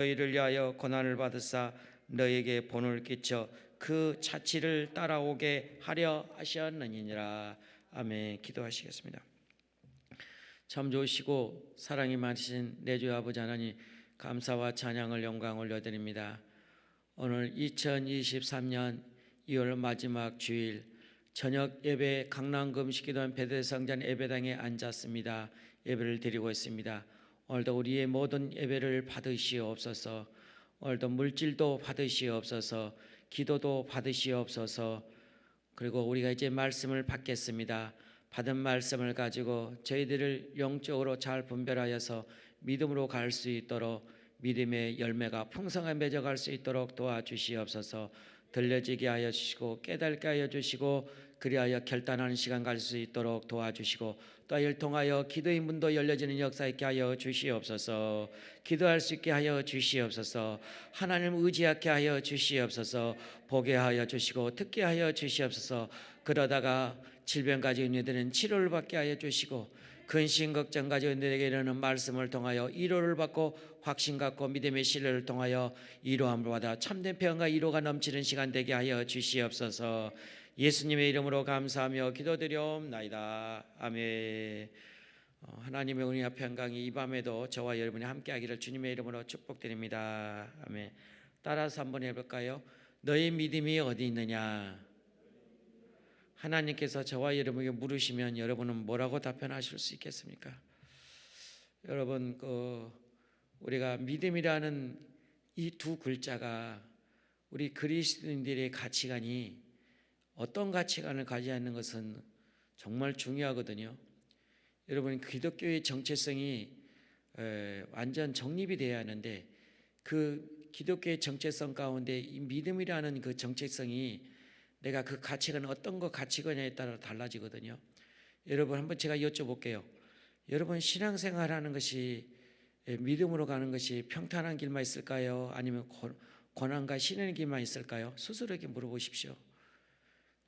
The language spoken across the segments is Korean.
너희를 위하여 고난을 받으사 너에게 본을 끼쳐 그 자치를 따라오게 하려 하셨느니라. 아멘. 기도하시겠습니다. 참 좋으시고 사랑이 많으신 내 주 아버지 하나님, 감사와 찬양을 영광을 올려드립니다. 오늘 2023년 2월 마지막 주일 저녁 예배 강남금식기도원 베데성전 예배당에 앉았습니다. 예배를 드리고 있습니다. 오늘도 우리의 모든 예배를 받으시옵소서. 오늘도 물질도 받으시옵소서. 기도도 받으시옵소서. 그리고 우리가 이제 말씀을 받겠습니다. 받은 말씀을 가지고 저희들을 영적으로 잘 분별하여서 믿음으로 갈 수 있도록, 믿음의 열매가 풍성하게 맺어갈 수 있도록 도와주시옵소서. 들려지게 하여 주시고 깨닫게 하여 주시고, 그리하여 결단하는 시간 가질 수 있도록 도와주시고, 또 이를 통하여 기도의 문도 열려지는 역사 있게 하여 주시옵소서. 기도할 수 있게 하여 주시옵소서. 하나님 의지하게 하여 주시옵소서. 보게 하여 주시고 듣게 하여 주시옵소서. 그러다가 질병 가지고 있는 이들은 치료를 받게 하여 주시고, 근심 걱정 가지고 있는 이들에게 이르는 말씀을 통하여 위로를 받고 확신 갖고 믿음의 신뢰를 통하여 위로함을 받아 참된 평안과 위로가 넘치는 시간 되게 하여 주시옵소서. 예수님의 이름으로 감사하며 기도드리옵나이다. 아멘. 하나님의 은혜와 평강이 이 밤에도 저와 여러분이 함께하기를 주님의 이름으로 축복드립니다. 아멘. 따라서 한번 해볼까요? 너의 믿음이 어디 있느냐? 하나님께서 저와 여러분에게 물으시면 여러분은 뭐라고 답변하실 수 있겠습니까? 여러분, 우리가 믿음이라는 이 두 글자가 우리 그리스도인들의 가치관이 어떤 가치관을 가져야 하는 것은 정말 중요하거든요. 여러분, 기독교의 정체성이 완전 정립이 되어야 하는데, 그 기독교의 정체성 가운데 이 믿음이라는 그 정체성이 내가 그 가치관 어떤 거 가치관에 따라 달라지거든요. 여러분, 한번 제가 여쭤볼게요. 여러분, 신앙생활하는 것이, 믿음으로 가는 것이 평탄한 길만 있을까요? 아니면 고난과 시련의 길만 있을까요? 스스로에게 물어보십시오.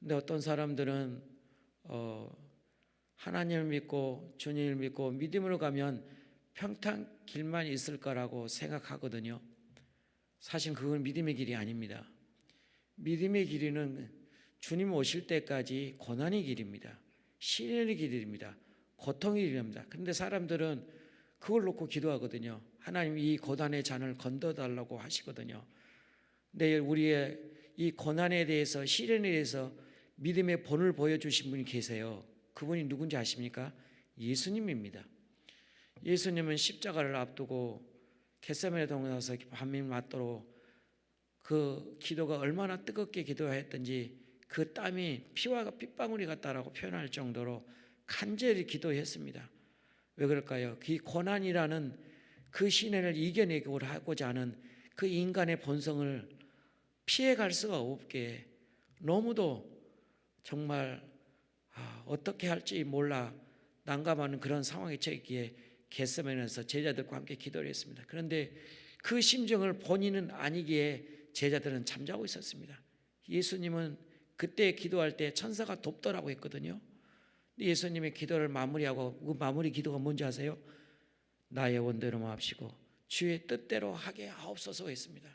근데 어떤 사람들은 하나님을 믿고 주님을 믿고 믿음으로 가면 평탄 길만 있을 거라고 생각하거든요. 사실 그건 믿음의 길이 아닙니다. 믿음의 길은 주님 오실 때까지 고난의 길입니다. 시련의 길입니다. 고통의 길입니다. 그런데 사람들은 그걸 놓고 기도하거든요. 하나님, 이 고난의 잔을 건져달라고 하시거든요. 근데 우리의 이 고난에 대해서, 시련에 대해서 믿음의 본을 보여주신 분이 계세요. 그분이 누군지 아십니까? 예수님입니다. 예수님은 십자가를 앞두고 겟세마네 동산에서 밤이 맞도록 그 기도가 얼마나 뜨겁게 기도했던지, 그 땀이 피와 핏방울이 같다라고 표현할 정도로 간절히 기도했습니다. 왜 그럴까요? 그 고난이라는 그 시련을 이겨내고자 하는 그 인간의 본성을 피해갈 수가 없게, 너무도 정말 어떻게 할지 몰라 난감하는 그런 상황에 처했기에 겟세마네에서 제자들과 함께 기도를 했습니다. 그런데 그 심정을 본인은 아니기에 제자들은 잠자고 있었습니다. 예수님은 그때 기도할 때 천사가 돕더라고 했거든요. 예수님의 기도를 마무리하고, 그 마무리 기도가 뭔지 아세요? 나의 원대로 마옵시고 주의 뜻대로 하게 하옵소서 했습니다.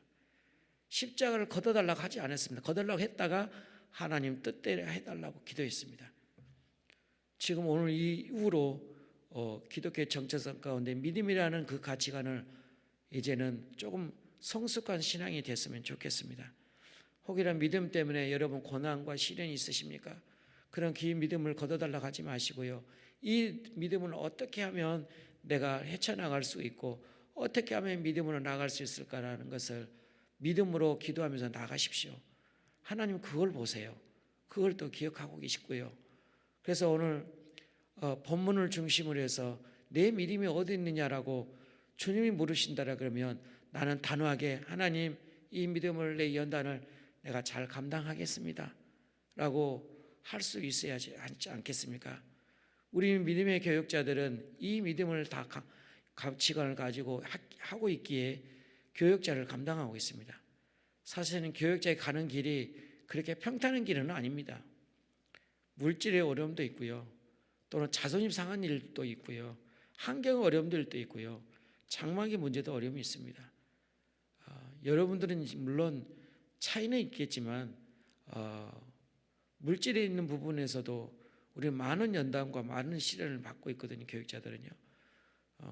십자가를 걷어달라고 하지 않았습니다. 걷어달라고 했다가 하나님 뜻대로 해달라고 기도했습니다. 지금 오늘 이후로 기독교의 정체성 가운데 믿음이라는 그 가치관을 이제는 조금 성숙한 신앙이 됐으면 좋겠습니다. 혹이나 믿음 때문에 여러분 고난과 시련이 있으십니까? 그런 긴 믿음을 걷어달라고 하지 마시고요. 이 믿음을 어떻게 하면 내가 헤쳐나갈 수 있고 어떻게 하면 믿음으로 나아갈 수 있을까라는 것을 믿음으로 기도하면서 나가십시오. 하나님 그걸 보세요. 그걸 또 기억하고 계시고요. 그래서 오늘 본문을 중심으로 해서 내 믿음이 어디 있느냐라고 주님이 물으신다라 그러면 나는 단호하게 하나님, 이 믿음을 내 연단을 내가 잘 감당하겠습니다 라고 할 수 있어야 하지 않겠습니까? 우리 믿음의 교육자들은 이 믿음을 다 가치관을 가지고 하고 있기에 교육자를 감당하고 있습니다. 사실은 교육자에 가는 길이 그렇게 평탄한 길은 아닙니다. 물질의 어려움도 있고요, 또는 자존심 상한 일도 있고요, 환경 어려움들도 있고요, 장막의 문제도 어려움이 있습니다. 여러분들은 물론 차이는 있겠지만 물질에 있는 부분에서도 우리 많은 연단과 많은 시련을 받고 있거든요. 교육자들은요.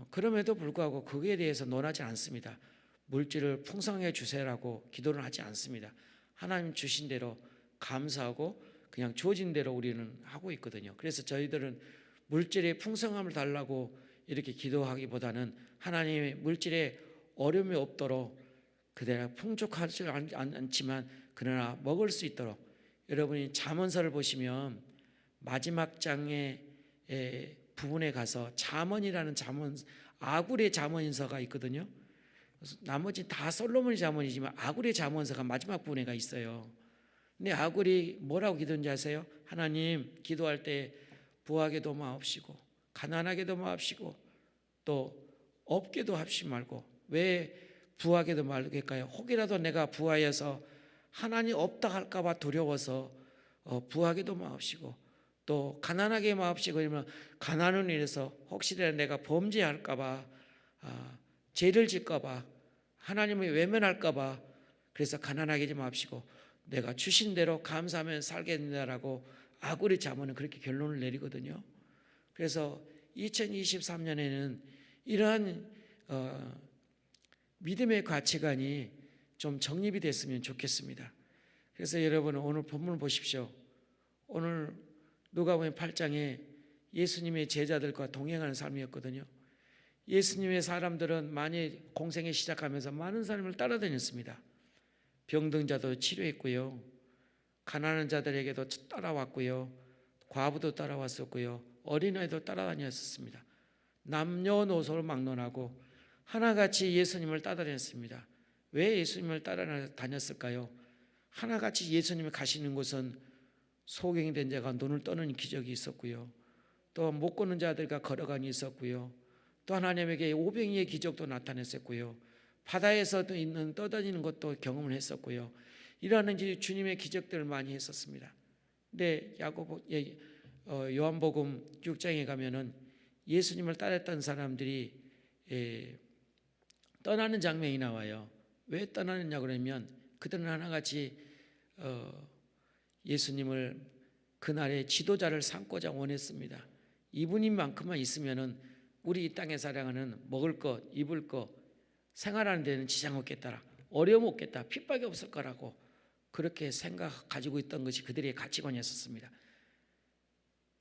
그럼에도 불구하고 거기에 대해서 논하지 않습니다. 물질을 풍성해 주세요라고 기도를 하지 않습니다. 하나님 주신 대로 감사하고 그냥 주어진 대로 우리는 하고 있거든요. 그래서 저희들은 물질의 풍성함을 달라고 이렇게 기도하기보다는 하나님의 물질에 어려움이 없도록 그대로 풍족하지 않지만 그러나 먹을 수 있도록, 여러분이 잠언서를 보시면 마지막 장의 부분에 가서 잠언이라는 아굴의 잠언서가 있거든요. 나머지 다 솔로몬의 잠언이지만 아굴의 잠언서가 마지막 부분에가 있어요. 근데 아굴이 뭐라고 기도했는지 아세요? 하나님, 기도할 때 부하게도 마옵시고 가난하게도 마옵시고 또 없게도 합시 말고. 왜 부하게도 말겠까요? 혹이라도 내가 부하여서 하나님 없다 할까 봐 두려워서 부하게도 마옵시고 또 가난하게 마옵시고. 그러면 가난을 인해서 혹시라도 내가 범죄할까 봐 죄를 질까 봐 하나님을 외면할까 봐 그래서 가난하게 좀 마옵시고 내가 주신 대로 감사하면 살겠느냐라고 아굴의 잠언은 그렇게 결론을 내리거든요. 그래서 2023년에는 이러한 믿음의 가치관이 좀 정립이 됐으면 좋겠습니다. 그래서 여러분 오늘 본문을 보십시오. 오늘 누가복음 8장에 예수님의 제자들과 동행하는 삶이었거든요. 예수님의 사람들은 많이 공생에 시작하면서 많은 사람을 따라다녔습니다. 병든 자도 치료했고요, 가난한 자들에게도 따라왔고요, 과부도 따라왔었고요, 어린아이도 따라다녔습니다. 남녀노소를 막론하고 하나같이 예수님을 따라다녔습니다. 왜 예수님을 따라다녔을까요? 하나같이 예수님이 가시는 곳은 소경이 된 자가 눈을 떠는 기적이 있었고요, 또 못 걷는 자들과 걸어가니 있었고요, 또 하나님에게 오병이의 기적도 나타냈었고요, 바다에서도 있는 떠다니는 것도 경험을 했었고요. 이러한 주님의 기적들을 많이 했었습니다. 근데 요한복음 6장에 가면은 예수님을 따랐던 사람들이 떠나는 장면이 나와요. 왜 떠나느냐 그러면 그들은 하나같이 예수님을 그날의 지도자를 삼고자 원했습니다. 이분인만큼만 있으면은 우리 이 땅에 살아가는 먹을 것, 입을 것, 생활하는 데는 지장 없겠다, 어려움 없겠다, 핍박이 없을 거라고 그렇게 가지고 있던 것이 그들의 가치관이었습니다.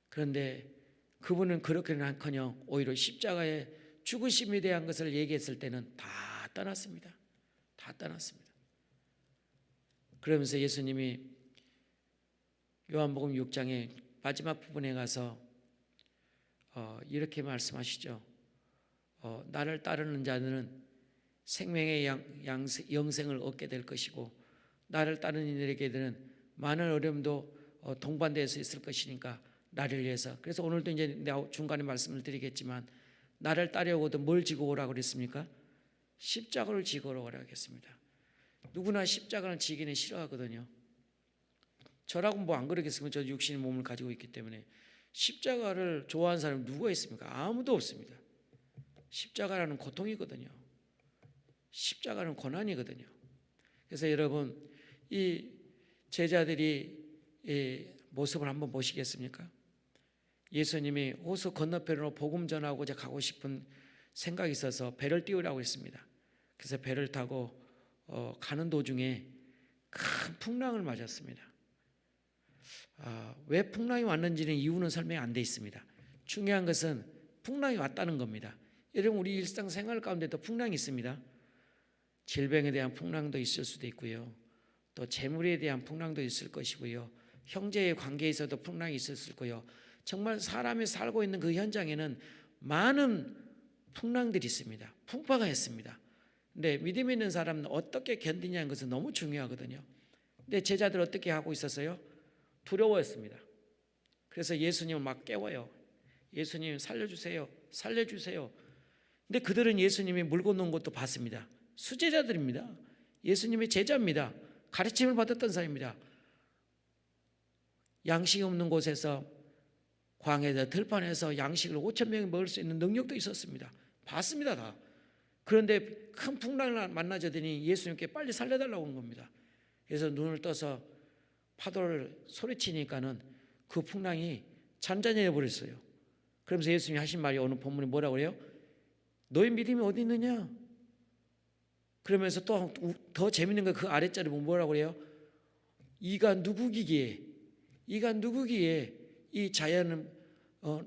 그런데 그분은 그렇게는 않거녕 오히려 십자가의 죽으심에 대한 것을 얘기했을 때는 다 떠났습니다. 다 떠났습니다. 그러면서 예수님이 요한복음 6장의 마지막 부분에 가서 이렇게 말씀하시죠. 나를 따르는 자들은 생명의 영생을 얻게 될 것이고 나를 따르는 이들에게는 많은 어려움도 동반되어서 있을 것이니까 나를 위해서. 그래서 오늘도 이제 내가 중간에 말씀을 드리겠지만 나를 따르려고도 뭘 지고 오라고 그랬습니까? 십자가를 지고 오라고 하겠습니다. 누구나 십자가를 지기는 싫어하거든요. 저라고 뭐 안 그러겠습니까? 저 육신의 몸을 가지고 있기 때문에. 십자가를 좋아하는 사람이 누가 있습니까? 아무도 없습니다. 십자가라는 고통이거든요. 십자가는 고난이거든요. 그래서 여러분 이 제자들이 이 모습을 한번 보시겠습니까? 예수님이 호수 건너편으로 복음 전하고자 가고 싶은 생각이 있어서 배를 띄우라고 했습니다. 그래서 배를 타고 가는 도중에 큰 풍랑을 맞았습니다. 왜 풍랑이 왔는지는 이유는 설명이 안 돼 있습니다. 중요한 것은 풍랑이 왔다는 겁니다. 여러분 우리 일상생활 가운데도 풍랑이 있습니다. 질병에 대한 풍랑도 있을 수도 있고요, 또 재물에 대한 풍랑도 있을 것이고요, 형제의 관계에서도 풍랑이 있을 거요. 정말 사람이 살고 있는 그 현장에는 많은 풍랑들이 있습니다. 풍파가 있습니다. 근데 믿음 있는 사람은 어떻게 견디냐는 것은 너무 중요하거든요. 근데 제자들 어떻게 하고 있었어요? 두려워했습니다. 그래서 예수님을 막 깨워요. 예수님 살려주세요, 살려주세요. 근데 그들은 예수님이 물 건너온 것도 봤습니다. 수제자들입니다. 예수님의 제자입니다. 가르침을 받았던 사람입니다. 양식이 없는 곳에서 광야의 들판에서 양식을 5,000명이 먹을 수 있는 능력도 있었습니다. 봤습니다. 다. 그런데 큰 풍랑을 만나자더니 예수님께 빨리 살려달라고 온 겁니다. 그래서 눈을 떠서 파도를 소리치니까는 그 풍랑이 잔잔해져 버렸어요. 그러면서 예수님이 하신 말이 오늘 본문에 뭐라고 그래요? 너희 믿음이 어디 있느냐? 그러면서 또 더 재밌는 거 그 아랫자리 보면 뭐라고 그래요? 이가 누구기에 이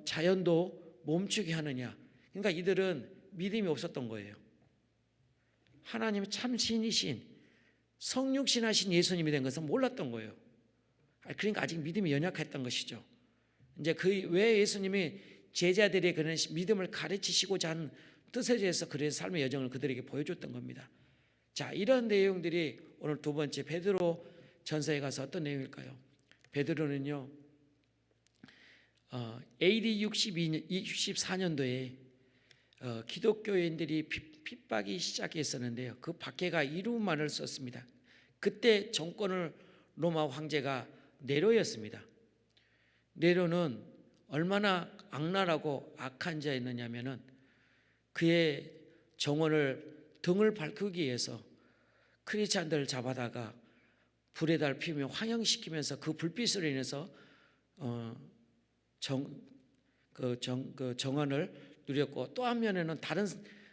자연도 멈추게 하느냐? 그러니까 이들은 믿음이 없었던 거예요. 하나님의 참 신이신 성육신하신 예수님이 된 것은 몰랐던 거예요. 그러니까 아직 믿음이 연약했던 것이죠. 이제 그 왜 예수님이 제자들의 그런 믿음을 가르치시고자 한 뜻에 대해서 그의 삶의 여정을 그들에게 보여줬던 겁니다. 자, 이런 내용들이 오늘 두 번째 베드로 전서에 가서 어떤 내용일까요? 베드로는요, AD 64년도에 기독교인들이 핍박이 시작했었는데요. 그 박해가 이루만을 썼습니다. 그때 정권을 로마 황제가 네로였습니다. 네로는 얼마나 악랄하고 악한 자였느냐면은 그의 정원을 등을 밝히기 위해서 크리스찬들을 잡아다가 불에다 피우며 환영시키면서 그 불빛으로 인해서 정원을 누렸고, 또 한 면에는 다른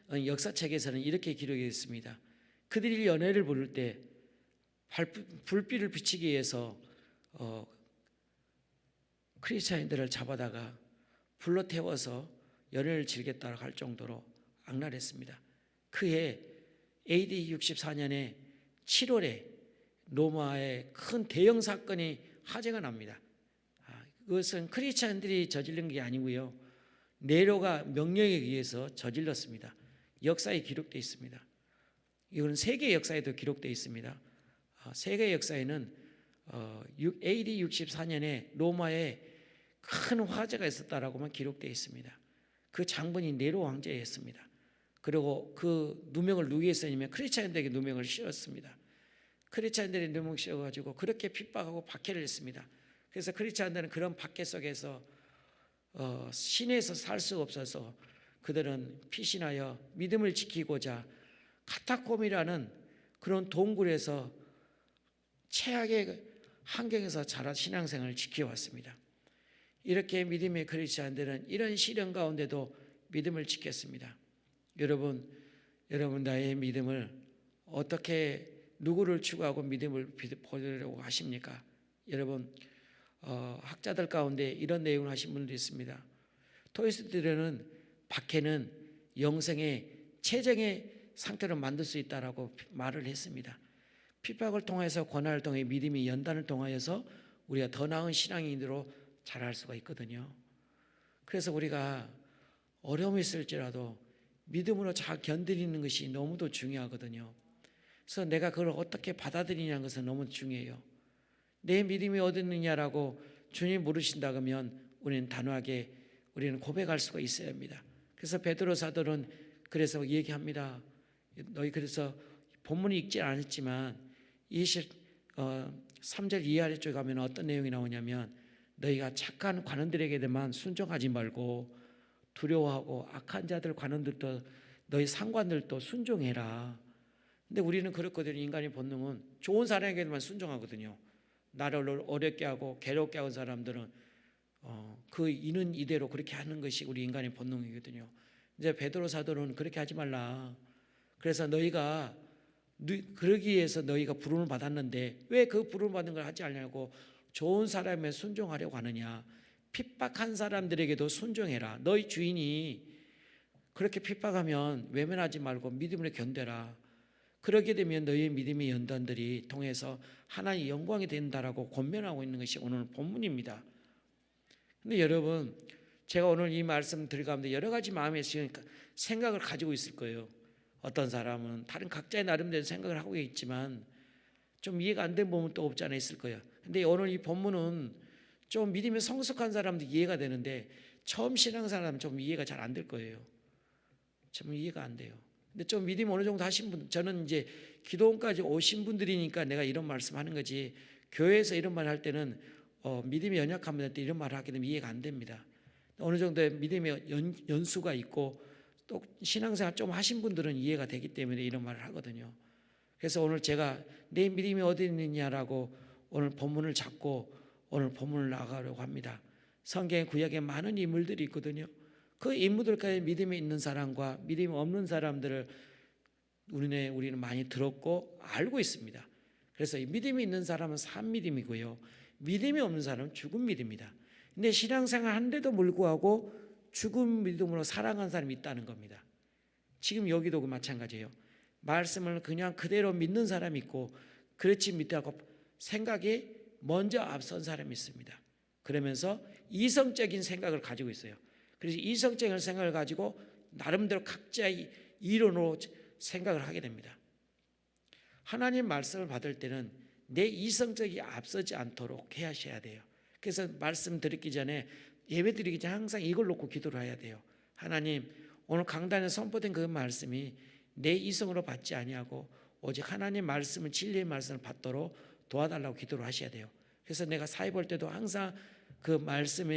역사책에서는 이렇게 기록이 있습니다. 그들이 연회를 부를 때 불빛을 비치기 위해서 크리스찬들을 잡아다가 불로 태워서 연회를 즐겼다고 할 정도로 악랄했습니다. 그해 AD 64년에 7월에 로마의 큰 대형 사건이 화제가 납니다. 그것은 크리스찬들이 저지른 게 아니고요, 네로가 명령에 의해서 저질렀습니다. 역사에 기록되어 있습니다. 이거는 세계 역사에도 기록되어 있습니다. 세계 역사에는 AD 64년에 로마에 큰 화재가 있었다라고만 기록되어 있습니다. 그 장본이 네로 왕제였습니다. 그리고 그 누명을 누구에 썼냐면 크리스찬들에게 누명을 씌웠습니다. 크리스찬들이 누명 씌워가지고 그렇게 핍박하고 박해를 했습니다. 그래서 크리스찬들은 그런 박해 속에서 시내에서 살 수 없어서 그들은 피신하여 믿음을 지키고자 카타콤이라는 그런 동굴에서 최악의 환경에서 자란 신앙생활을 지켜왔습니다. 이렇게 믿음의 크리스찬들은 이런 시련 가운데도 믿음을 지켰습니다. 여러분 나의 믿음을 어떻게 누구를 추구하고 믿음을 보려고 하십니까? 여러분, 학자들 가운데 이런 내용을 하신 분도 있습니다. 토이스트들은 박해는 영생의 최정의 상태로 만들 수 있다라고 말을 했습니다. 핍박을 통해서 고난을 통해 믿음이 연단을 통하여서 우리가 더 나은 신앙인으로 자랄 수가 있거든요. 그래서 우리가 어려움이 있을지라도 믿음으로 잘 견디는 것이 너무도 중요하거든요. 그래서 내가 그걸 어떻게 받아들이냐는 것은 너무 중요해요. 내 믿음이 어디 있느냐라고 주님 물으신다 그러면 우리는 단호하게 우리는 고백할 수가 있어야 합니다. 그래서 베드로 사도는 그래서 얘기합니다. 너희 그래서 본문이 읽지 않았지만 3절 이하쪽에 가면 어떤 내용이 나오냐면 너희가 착한 관원들에게만 순종하지 말고 두려워하고 악한 자들 관원들도 너희 상관들도 순종해라. 근데 우리는 그렇거든요. 인간의 본능은 좋은 사람에게만 순종하거든요. 나를 어렵게 하고 괴롭게 하는 사람들은 그 이는 이대로 그렇게 하는 것이 우리 인간의 본능이거든요. 이제 베드로 사도는 그렇게 하지 말라. 그래서 너희가 그러기 위해서 너희가 부름을 받았는데 왜 그 부름을 받는 걸 하지 않냐고, 좋은 사람에 순종하려고 하느냐. 핍박한 사람들에게도 순종해라. 너희 주인이 그렇게 핍박하면 외면하지 말고 믿음으로 견뎌라. 그렇게 되면 너희의 믿음의 연단들이 통해서 하나님의 영광이 된다라고 권면하고 있는 것이 오늘 본문입니다. 근데 여러분, 제가 오늘 이 말씀 드릴 가운데 여러 가지 마음의 생각을 가지고 있을 거예요. 어떤 사람은 다른 각자의 나름대로 생각을 하고 있지만 좀 이해가 안 되는 부분은 또 없지 않아 있을 거예요. 근데 오늘 이 본문은 좀 믿음이 성숙한 사람도 이해가 되는데 처음 신앙생활하면 좀 이해가 잘 안 될 거예요. 좀 이해가 안 돼요. 근데 좀 믿음이 어느 정도 하신 분, 저는 이제 기도원까지 오신 분들이니까 내가 이런 말씀하는 거지, 교회에서 이런 말 할 때는 믿음이 연약한 분한테 이런 말을 하게 되면 이해가 안 됩니다. 어느 정도의 믿음의 연수가 있고 또 신앙생활 좀 하신 분들은 이해가 되기 때문에 이런 말을 하거든요. 그래서 오늘 제가 내 믿음이 어디 있느냐라고 오늘 본문을 잡고 오늘 본문을 나가려고 합니다. 성경의 구약에 많은 인물들이 있거든요. 그 인물들까지 믿음이 있는 사람과 믿음이 없는 사람들을 우리는 많이 들었고 알고 있습니다. 그래서 믿음이 있는 사람은 산 믿음이고요, 믿음이 없는 사람은 죽은 믿음이다. 근데 신앙생활 한데도 불구하고 죽은 믿음으로 살아간 사람이 있다는 겁니다. 지금 여기도 마찬가지예요. 말씀을 그냥 그대로 믿는 사람이 있고 그렇지 못하고 생각이 먼저 앞선 사람이 있습니다. 그러면서 이성적인 생각을 가지고 있어요. 그래서 이성적인 생각을 가지고 나름대로 각자의 이론으로 생각을 하게 됩니다. 하나님 말씀을 받을 때는 내 이성적이 앞서지 않도록 하셔야 돼요. 그래서 말씀 드리기 전에, 예배 드리기 전에 항상 이걸 놓고 기도를 해야 돼요. 하나님, 오늘 강단에 선포된 그 말씀이 내 이성으로 받지 아니하고 오직 하나님 말씀을, 진리의 말씀을 받도록 도와달라고 기도를 하셔야 돼요. 그래서 내가 사회 볼 때도 항상 그 말씀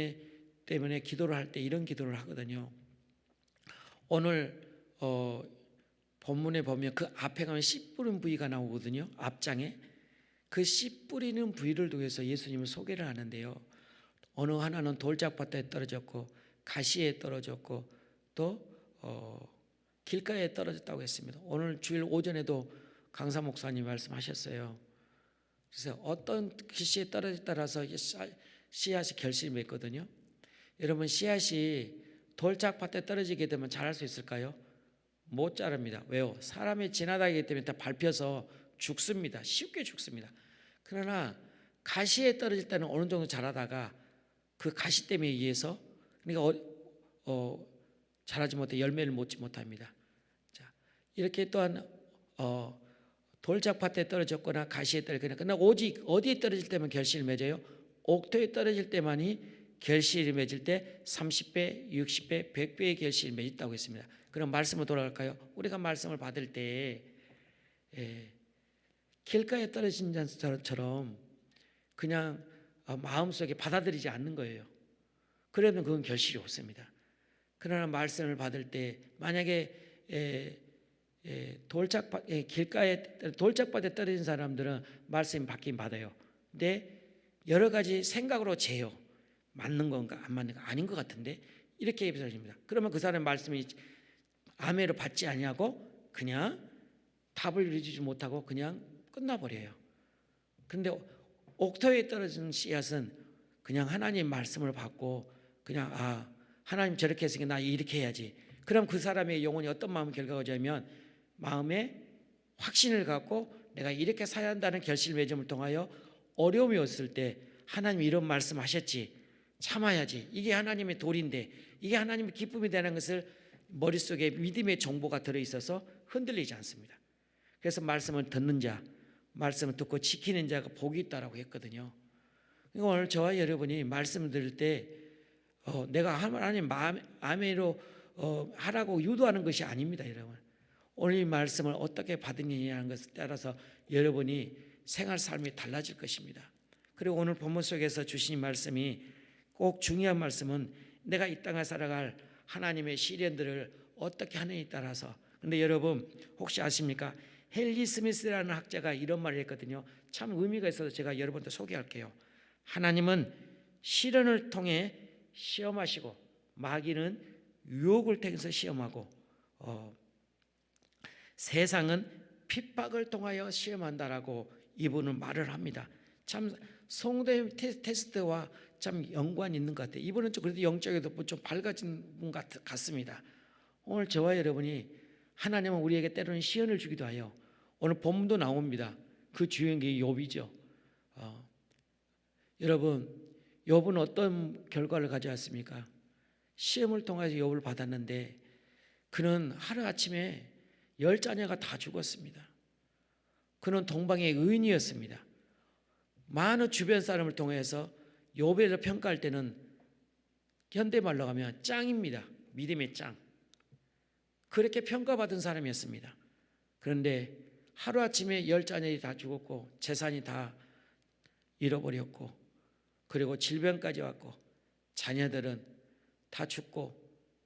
때문에 기도를 할 때 이런 기도를 하거든요. 오늘 본문에 보면 그 앞에 가면 씨 뿌린 부위가 나오거든요. 앞장에 그 씨 뿌리는 부위를 통해서 예수님을 소개를 하는데요. 어느 하나는 돌짝밭에 떨어졌고 가시에 떨어졌고 또 길가에 떨어졌다고 했습니다. 오늘 주일 오전에도 강사 목사님 말씀하셨어요. 그래서 어떤 시에 떨어졌다에 따라서 씨앗이 결실을 맺거든요. 여러분, 씨앗이 돌짝밭에 떨어지게 되면 자랄 수 있을까요? 못 자랍니다. 왜요? 사람이 지나다니기 때문에 다 밟혀서 죽습니다. 쉽게 죽습니다. 그러나 가시에 떨어질 때는 어느 정도 자라다가 그 가시 때문에 의해서 그러니까 자라지 못해 열매를 맺지 못합니다. 자, 이렇게 또한 돌짝밭에 떨어졌거나 가시에 떨어졌거나, 그러나 오직 어디에 떨어질 때만 결실을 맺어요? 옥토에 떨어질 때만이 결실이 맺을 때 30배, 60배, 100배의 결실이 맺었다고 했습니다. 그럼 말씀으로 돌아갈까요? 우리가 말씀을 받을 때 길가에 떨어진 자처럼 그냥 마음속에 받아들이지 않는 거예요. 그러면 그건 결실이 없습니다. 그러나 말씀을 받을 때 만약에 돌짝밭에 떨어진 사람들은 말씀이 받긴 받아요. 근데 여러 가지 생각으로 재요. 맞는 건가 안 맞는 건가, 아닌 것 같은데, 이렇게 얘기합니다. 그러면 그 사람의 말씀이 아멘으로 받지 아니하고 그냥 답을 이루지 못하고 그냥 끝나버려요. 그런데 옥토에 떨어진 씨앗은 그냥 하나님 말씀을 받고 그냥 하나님 저렇게 했으니까 나 이렇게 해야지. 그럼 그 사람의 영혼이 어떤 마음 결과가 오자면 마음에 확신을 갖고 내가 이렇게 살아야 한다는 결실 맺음을 통하여 어려움이 왔을 때 하나님이 이런 말씀하셨지, 참아야지, 이게 하나님의 도리인데, 이게 하나님의 기쁨이 되는 것을 머릿속에 믿음의 정보가 들어있어서 흔들리지 않습니다. 그래서 말씀을 듣는 자, 말씀을 듣고 지키는 자가 복이 있다라고 했거든요. 그러니까 오늘 저와 여러분이 말씀을 들을 때 내가 하나님 아멘으로 하라고 유도하는 것이 아닙니다. 여러분, 오늘 이 말씀을 어떻게 받느냐는 것에 따라서 여러분이 생활 삶이 달라질 것입니다. 그리고 오늘 본문 속에서 주신 말씀이 꼭 중요한 말씀은 내가 이 땅에 살아갈 하나님의 시련들을 어떻게 하느냐에 따라서. 그런데 여러분 혹시 아십니까? 헨리 스미스라는 학자가 이런 말을 했거든요. 참 의미가 있어서 제가 여러분한테 소개할게요. 하나님은 시련을 통해 시험하시고 마귀는 유혹을 통해서 시험하고 세상은 핍박을 통하여 시험한다라고 이분은 말을 합니다. 참 성도의 테스트와 참 연관이 있는 것 같아요. 이분은 좀 그래도 영적에도 좀 밝아진 분 같습니다. 오늘 저와 여러분이 하나님은 우리에게 때로는 시련을 주기도 하여 오늘 본문도 나옵니다. 그 주인공이 욥이죠. 여러분, 욥은 어떤 결과를 가져왔습니까? 시험을 통해서 욥을 받았는데 그는 하루아침에 10자녀가 다 죽었습니다. 그는 동방의 의인이었습니다. 많은 주변 사람을 통해서 욥을 평가할 때는 현대말로 하면 짱입니다. 믿음의 짱. 그렇게 평가받은 사람이었습니다. 그런데 하루아침에 10자녀이 다 죽었고 재산이 다 잃어버렸고 그리고 질병까지 왔고 자녀들은 다 죽고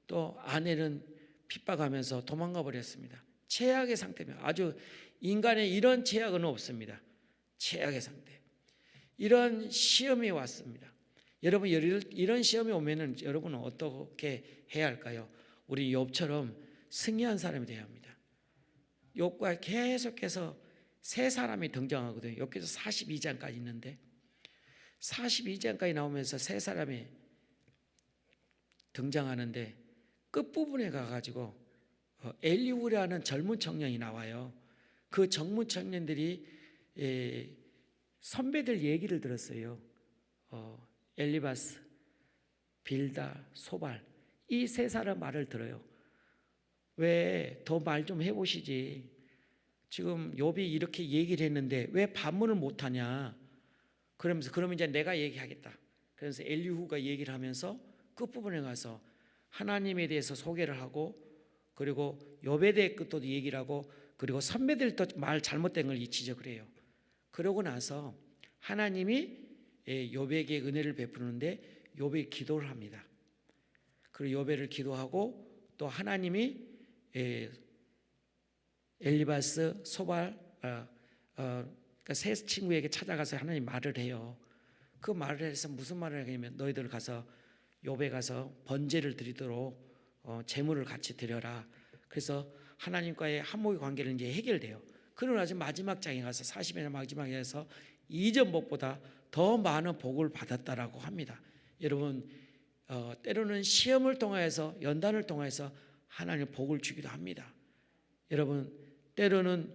또 아내는 핍박하면서 도망가 버렸습니다. 최악의 상태입니다. 아주 인간의 이런 최악은 없습니다. 최악의 상태. 이런 시험이 왔습니다. 여러분 이런 시험이 오면은 여러분은 어떻게 해야 할까요? 우리 욥처럼 승리한 사람이 되어야 합니다. 욥과 계속해서 세 사람이 등장하거든요. 여기서 42장까지 있는데 42장까지 나오면서 세 사람이 등장하는데 끝부분에 가가지고 엘리후라는 젊은 청년이 나와요. 그 젊은 청년들이 선배들 얘기를 들었어요. 엘리바스, 빌다, 소발 이 세 사람 말을 들어요. 왜 더 말 좀 해보시지. 지금 욥이 이렇게 얘기를 했는데 왜 반문을 못하냐. 그러면서 그러면 이제 내가 얘기하겠다. 그래서 엘리후가 얘기를 하면서 끝부분에 가서 하나님에 대해서 소개를 하고 그리고 욥에 대해 또 얘기를 하고 그리고 선배들도 말 잘못된 걸 지적을 해요. 그러고 나서 하나님이 욥에게 은혜를 베푸는데 욥이 기도를 합니다. 그리고 욥을 기도하고 또 하나님이 엘리바스, 소발, 그러니까 세 친구에게 찾아가서 하나님 말을 해요. 그 말을 해서 무슨 말을 하냐면 너희들 가서 욥에 가서 번제를 드리도록 제물을 같이 드려라. 그래서 하나님과의 한목의 관계는 이제 해결돼요. 그러고 나서 마지막 장에 가서 40의 마지막에 가서 이전 복보다 더 많은 복을 받았다라고 합니다. 여러분 때로는 시험을 통해서 연단을 통해서 하나님 복을 주기도 합니다. 여러분 때로는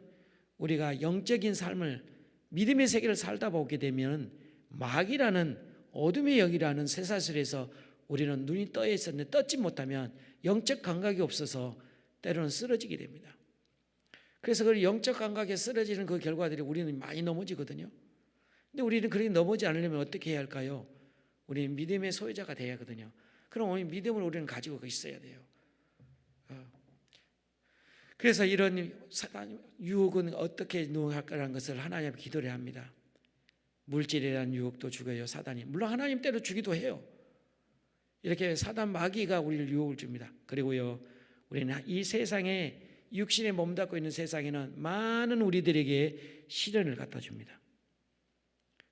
우리가 영적인 삶을 믿음의 세계를 살다 보게 되면 마귀라는 어둠의 영이라는 쇠사슬에서 우리는 눈이 떠 있었는데 떴지 못하면 영적 감각이 없어서 때로는 쓰러지게 됩니다. 그래서 그 영적 감각에 쓰러지는 그 결과들이 우리는 많이 넘어지거든요. 근데 우리는 그렇게 넘어지지 않으려면 어떻게 해야 할까요? 우리는 믿음의 소유자가 돼야 하거든요. 그럼 우리 믿음을 우리는 가지고 있어야 돼요. 그래서 이런 사단 유혹은 어떻게 누용할까라는 것을 하나님 앞에 기도를 합니다. 물질이라는 유혹도 죽여요, 사단이. 물론 하나님 때로 주기도 해요. 이렇게 사단 마귀가 우리를 유혹을 줍니다. 그리고요, 우리는 이 세상에 육신에 몸담고 있는 세상에는 많은 우리들에게 시련을 갖다 줍니다.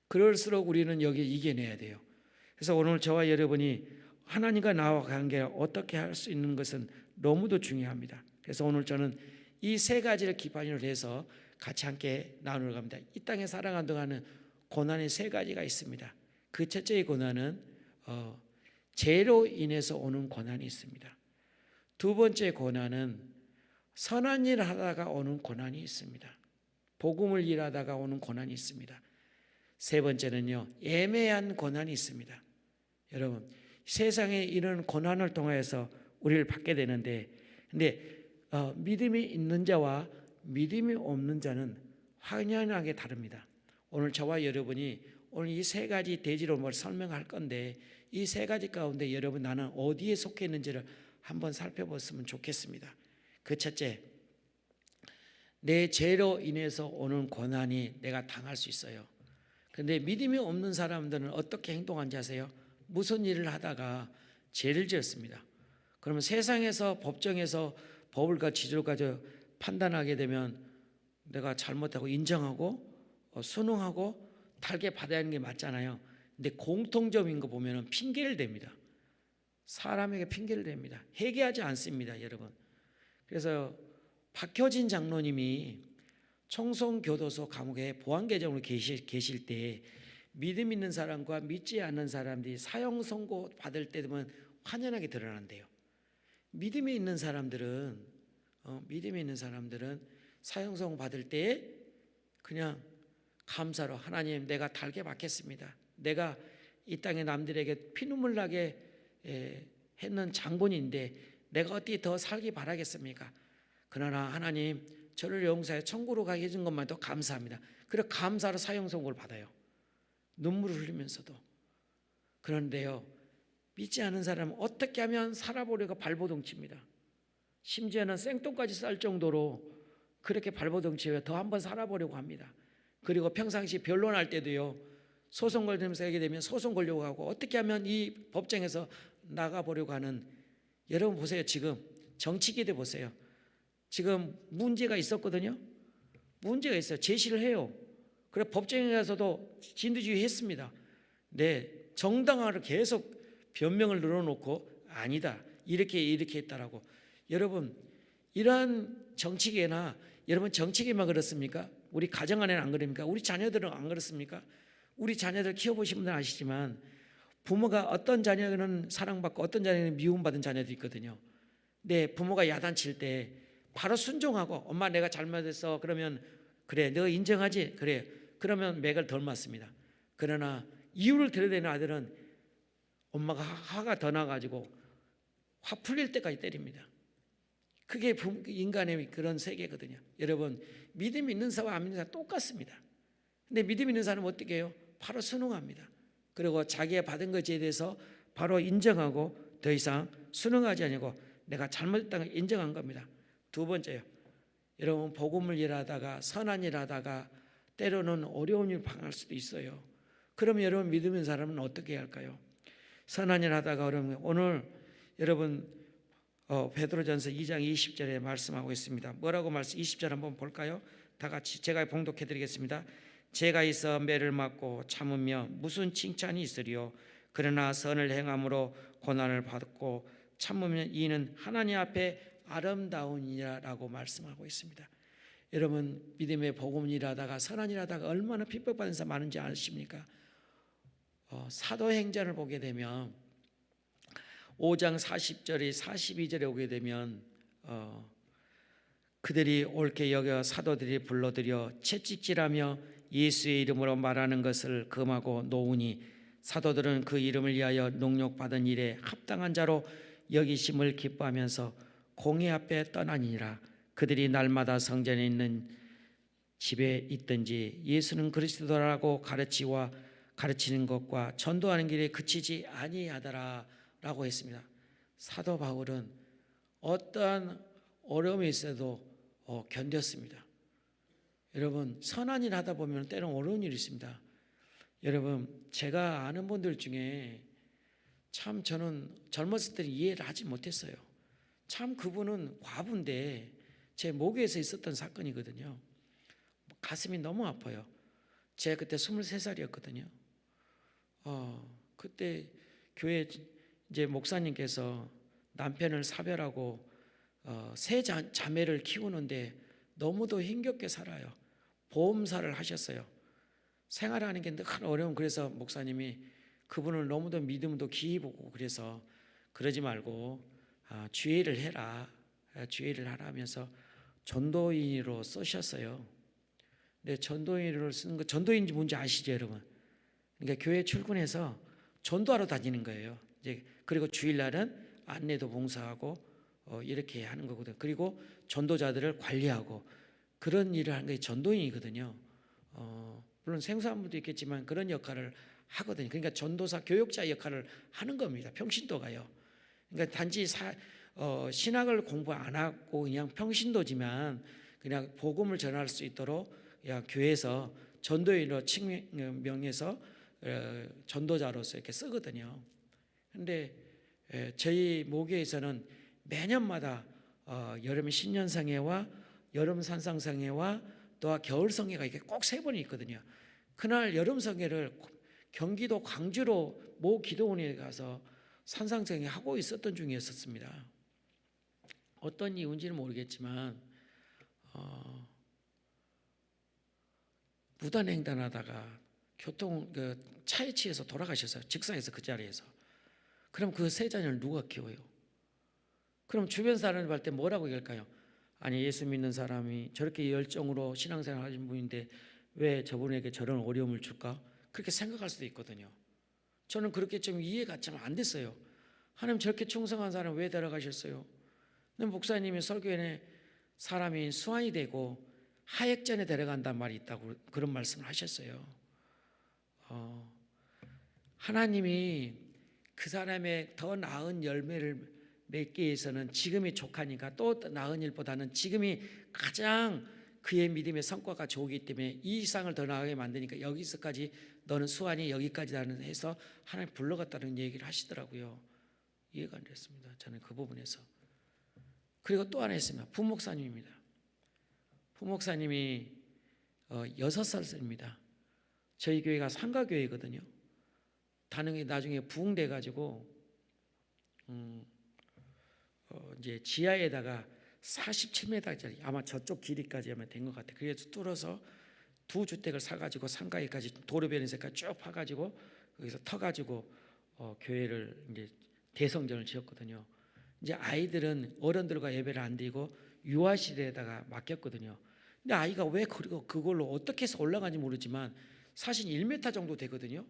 그럴수록 우리는 여기 이겨내야 돼요. 그래서 오늘 저와 여러분이 하나님과 나와 관계를 어떻게 할 수 있는 것은 너무도 중요합니다. 그래서 오늘 저는 이 세 가지를 기반으로 해서 같이 함께 나누러 갑니다. 이 땅에 살아가는 동안은 고난이 세 가지가 있습니다. 그 첫째의 고난은 죄로 인해서 오는 고난이 있습니다. 두 번째 고난은 선한 일을 하다가 오는 고난이 있습니다. 복음을 일하다가 오는 고난이 있습니다. 세 번째는요, 애매한 고난이 있습니다. 여러분, 세상에 이런 고난을 통해서 우리를 받게 되는데, 근데 믿음이 있는 자와 믿음이 없는 자는 확연하게 다릅니다. 오늘 저와 여러분이 오늘 이 세 가지 대지로 뭘 설명할 건데 이 세 가지 가운데 여러분 나는 어디에 속해 있는지를 한번 살펴봤으면 좋겠습니다. 그 첫째, 내 죄로 인해서 오는 고난이 내가 당할 수 있어요. 그런데 믿음이 없는 사람들은 어떻게 행동하는지 아세요? 무슨 일을 하다가 죄를 지었습니다. 그러면 세상에서 법정에서 법을 지조를 가지고 판단하게 되면 내가 잘못하고 인정하고 순응하고 달게 받아야 하는 게 맞잖아요. 근데 공통점인 거 보면 핑계를 댑니다. 사람에게 핑계를 댑니다. 회개하지 않습니다, 여러분. 그래서 박효진 장로님이 청송교도소 감옥에 보안계정으로 계실 때 믿음 있는 사람과 믿지 않는 사람들이 사형 선고 받을 때 되면 환연하게 드러난대요. 믿음이 있는 사람들은 사형 선고 받을 때 그냥 감사로 하나님 내가 달게 받겠습니다. 내가 이 땅의 남들에게 피눈물 나게 했는 장본인데 내가 어떻게 더 살기 바라겠습니까? 그러나 하나님 저를 용서해 천국으로 가게 해준 것만도 감사합니다. 그리고 감사로 사형 선고를 받아요. 눈물을 흘리면서도. 그런데요, 믿지 않은 사람은 어떻게 하면 살아보려고 발버둥칩니다. 심지어는 생돈까지 쌀 정도로 그렇게 발버둥치며 더 한번 살아보려고 합니다. 그리고 평상시 변론할 때도요, 소송 걸면서 하게 되면 소송 걸려고 하고 어떻게 하면 이 법정에서 나가보려고 하는, 여러분 보세요. 지금 정치계도 보세요. 지금 문제가 있었거든요. 문제가 있어요. 제시를 해요. 그래 법정에 가서도 진두지휘 했습니다. 네, 정당화를 계속 변명을 늘어놓고 아니다. 이렇게 했다라고. 여러분, 이러한 정치계나 여러분 정치계만 그렇습니까? 우리 가정 안에는 안 그럽니까? 우리 자녀들은 안 그렇습니까? 우리 자녀들 키워보신 분들은 아시지만 부모가 어떤 자녀는 사랑받고 어떤 자녀는 미움받은 자녀도 있거든요. 네, 부모가 야단칠 때 바로 순종하고 엄마 내가 잘못했어 그러면 그래 너 인정하지? 그래 그러면 맥을 덜 맞습니다. 그러나 이유를 들여대는 아들은 엄마가 화가 더 나가지고 화 풀릴 때까지 때립니다. 그게 인간의 그런 세계거든요. 여러분 믿음 있는 사람과 안 믿는 사람 똑같습니다. 근데 믿음 있는 사람은 어떻게 해요? 바로 순응합니다. 그리고 자기가 받은 것에 대해서 바로 인정하고 더 이상 순응하지 아니고 내가 잘못했다는 걸 인정한 겁니다. 두 번째요. 여러분 복음을 일하다가 선한 일 하다가 때로는 어려운 일 당할 수도 있어요. 그러면 여러분 믿음 있는 사람은 어떻게 해야 할까요? 선한 일 하다가 어려우면 오늘 여러분 베드로전서 2장 20절에 말씀하고 있습니다. 뭐라고 20절 한번 볼까요? 다 같이 제가 봉독해 드리겠습니다. 죄가 있어 매를 맞고 참으며 무슨 칭찬이 있으리요? 그러나 선을 행함으로 고난을 받고 참으면 이는 하나님 앞에 아름다우니라라고 말씀하고 있습니다. 여러분 믿음의 복음 일하다가 선한 일하다가 얼마나 핍박받는 사람 많은지 아십니까? 사도행전을 보게 되면 5장 40절이 42절에 오게 되면 그들이 옳게 여겨 사도들이 불러들여 채찍질하며 예수의 이름으로 말하는 것을 금하고 놓으니 사도들은 그 이름을 위하여 농욕받은 일에 합당한 자로 여기심을 기뻐하면서 공회 앞에 떠나니라. 그들이 날마다 성전에 있는 집에 있든지 예수는 그리스도라고 가르치는 것과 전도하는 길에 그치지 아니하더라 라고 했습니다. 사도 바울은 어떠한 어려움이 있어도 견뎠습니다. 여러분 선한 일 하다 보면 때로는 어려운 일이 있습니다. 여러분 제가 아는 분들 중에 참 저는 젊었을 때 이해를 하지 못했어요. 참 그분은 과부인데 제 목에서 있었던 사건이거든요. 가슴이 너무 아파요. 제가 그때 23살이었거든요. 그때 교회 이제 목사님께서 남편을 사별하고 세 자매를 키우는데 너무도 힘겹게 살아요. 보험사를 하셨어요. 생활하는 게 늘 어려운. 그래서 목사님이 그분을 너무도 믿음도 기이 보고 그래서 그러지 말고 주의를 해라. 주의를 하라면서 전도인으로 쓰셨어요. 근데 전도인으로 쓰는 거 전도인인지 뭔지 아시죠, 여러분? 그러니까 교회 출근해서 전도하러 다니는 거예요. 이제 그리고 주일날은 안내도 봉사하고 이렇게 하는 거거든요. 그리고 전도자들을 관리하고 그런 일을 하는 게 전도인이거든요. 물론 생소한 분도 있겠지만 그런 역할을 하거든요. 그러니까 전도사 교육자 역할을 하는 겁니다. 평신도가요. 그러니까 단지 신학을 공부 안 하고 그냥 평신도지만 그냥 복음을 전할 수 있도록 그냥 교회에서 전도인으로 칭명해서 전도자로서 이렇게 쓰거든요. 그런데 저희 모교에서는 매년마다 여름 신년성회와 여름 산상성회와 또 겨울 성회가 이렇게 꼭 3번이 있거든요. 그날 여름 성회를 경기도 광주로 모 기도원에 가서 산상성회 하고 있었던 중이었습니다. 어떤 이유인지는 모르겠지만 무단횡단하다가 차에 치여서 돌아가셨어요. 직사에서 그 자리에서. 그럼 그 세 자녀를 누가 키워요? 그럼 주변 사람을 볼 때 뭐라고 얘기할까요? 아니 예수 믿는 사람이 저렇게 열정으로 신앙생활 하신 분인데 왜 저분에게 저런 어려움을 줄까? 그렇게 생각할 수도 있거든요. 저는 그렇게 좀 이해가 좀 안 됐어요. 하나님 저렇게 충성한 사람 왜 데려가셨어요? 근데 목사님이 설교에 사람이 수완이 되고 하액전에 데려간단 말이 있다고 그런 말씀을 하셨어요. 하나님이 그 사람의 더 나은 열매를 맺기 위해서는 지금이 족하니까 또 나은 일보다는 지금이 가장 그의 믿음의 성과가 좋기 때문에 이 이상을 더 나아가게 만드니까 여기서까지 너는 수완이 여기까지라는 해서 하나님 불러갔다는 얘기를 하시더라고요. 이해가 안 됐습니다. 저는 그 부분에서. 그리고 또 하나 있습니다. 부목사님입니다. 부목사님이 6살입니다. 저희 교회가 상가교회거든요. 다능이 나중에 부흥돼 가지고 이제 지하에다가 47m짜리 아마 저쪽 길이까지 하면 된 것 같아요. 그래서 뚫어서 두 주택을 사가지고 상가에까지 도로변에서까지 쭉 파가지고 거기서 터가지고 교회를 이제 대성전을 지었거든요. 이제 아이들은 어른들과 예배를 안 드리고 유아실에다가 맡겼거든요. 근데 아이가 왜 그걸로 어떻게 해서 올라간지 모르지만 사실 1m 정도 되거든요.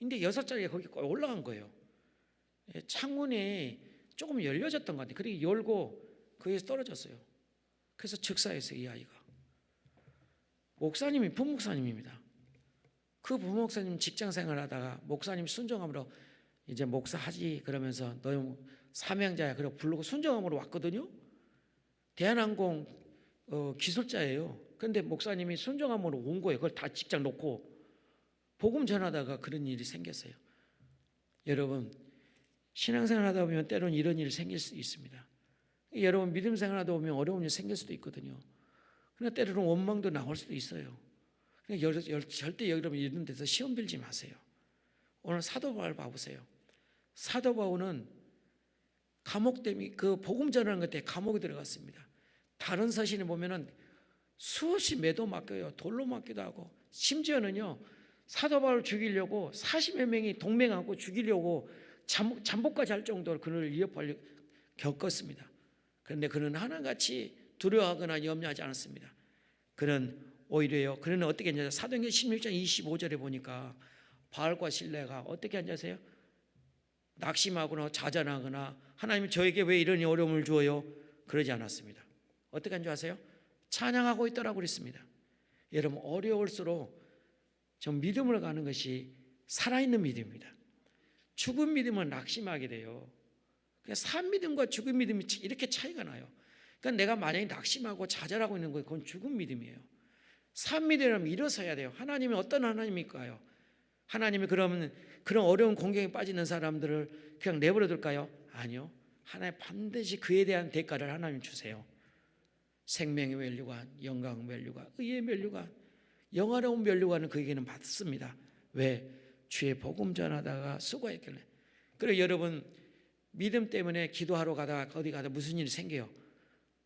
근데 6살짜리가 거기 올라간 거예요. 창문이 조금 열려졌던 것 같아요. 그리고 열고 거기에서 떨어졌어요. 그래서 즉사했어요, 이 아이가. 목사님이 부목사님입니다. 그 부목사님 직장 생활하다가 목사님 순종함으로 이제 목사하지 그러면서 너 사명자야 그러고 부르고 순종함으로 왔거든요. 대한항공 기술자예요. 그런데 목사님이 순종함으로 온 거예요. 그걸 다 직장 놓고 복음 전하다가 그런 일이 생겼어요. 여러분 신앙생활 하다 보면 때로는 이런 일이 생길 수 있습니다. 여러분 믿음 생활 하다 보면 어려운 일이 생길 수도 있거든요. 그러나 때로는 원망도 나올 수도 있어요. 절대 여러분 이런 데서 시험 들지 마세요. 오늘 사도 바울 봐보세요. 사도 바울은 감옥 때문에 그 복음 전하는 것 때문에 감옥에 들어갔습니다. 다른 서신에 보면은 수없이 매도 맡겨요. 돌로 맞기도 하고 심지어는요 사도 바울 죽이려고 40여 명이 동맹하고 죽이려고 잠복까지 할 정도로 그를 위협하려 겪었습니다. 그런데 그는 하나같이 두려워하거나 염려하지 않았습니다. 그는 오히려요. 그는 어떻게 했냐? 사도행전 16장 25절에 보니까 바울과 실레가 어떻게 앉아세요? 낙심하거나 좌절하거나 하나님 저에게 왜 이런 어려움을 주어요? 그러지 않았습니다. 어떻게 한 줄 아세요? 찬양하고 있더라고 그랬습니다. 여러분 어려울수록 좀 믿음으로 가는 것이 살아있는 믿음입니다. 죽은 믿음은 낙심하게 돼요. 그러니까 산 믿음과 죽은 믿음이 이렇게 차이가 나요. 그러니까 내가 만약에 낙심하고 좌절하고 있는 거예요. 그건 죽은 믿음이에요. 산 믿음이라면 일어서야 돼요. 하나님이 어떤 하나님일까요? 하나님이 그러면 그런 어려운 공경에 빠지는 사람들을 그냥 내버려 둘까요? 아니요. 하나님 반드시 그에 대한 대가를 하나님 주세요. 생명의 면류관, 영광의 면류관, 의의 면류관, 영화로운 면류관은 그에게는 받습니다. 왜? 주의 복음 전하다가 수고했길래. 그리고 여러분 믿음 때문에 기도하러 가다가 어디 가다 무슨 일이 생겨요.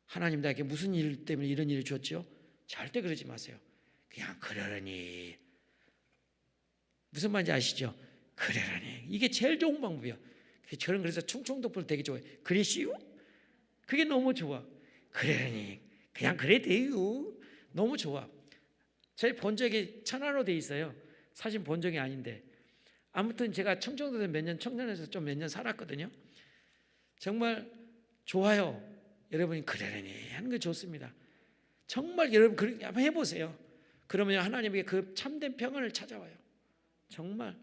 하나님 나에게 무슨 일 때문에 이런 일을 줬죠? 절대 그러지 마세요. 그냥 그러려니. 무슨 말인지 아시죠? 그러려니. 이게 제일 좋은 방법이야. 저는 그래서 충청도풀 되게 좋아해요. 그러시오? 그게 너무 좋아. 그러려니. 그냥 그래 돼요. 너무 좋아. 저희 본적이 천안으로 돼 있어요. 사실 본적이 아닌데. 아무튼 제가 충청도에서 몇 년, 청년에서 좀 몇 년 살았거든요. 정말 좋아요. 여러분이 그러려니 하는 게 좋습니다. 정말 여러분 그렇게 한번 해보세요. 그러면 하나님에게 그 참된 평안을 찾아와요. 정말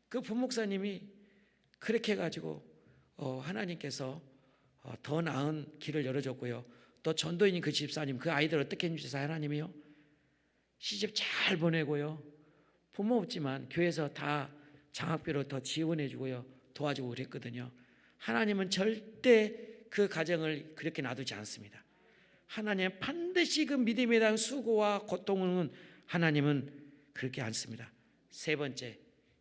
그 부목사님이 그렇게 해가지고 하나님께서 더 나은 길을 열어줬고요. 또 전도인인 그 집사님 그 아이들 어떻게 해주세요? 하나님이요 시집 잘 보내고요. 부모 없지만 교회에서 다 장학비로 더 지원해주고요. 도와주고 그랬거든요. 하나님은 절대 그 가정을 그렇게 놔두지 않습니다. 하나님은 반드시 그 믿음에 대한 수고와 고통은 하나님은 그렇게 않습니다. 세 번째,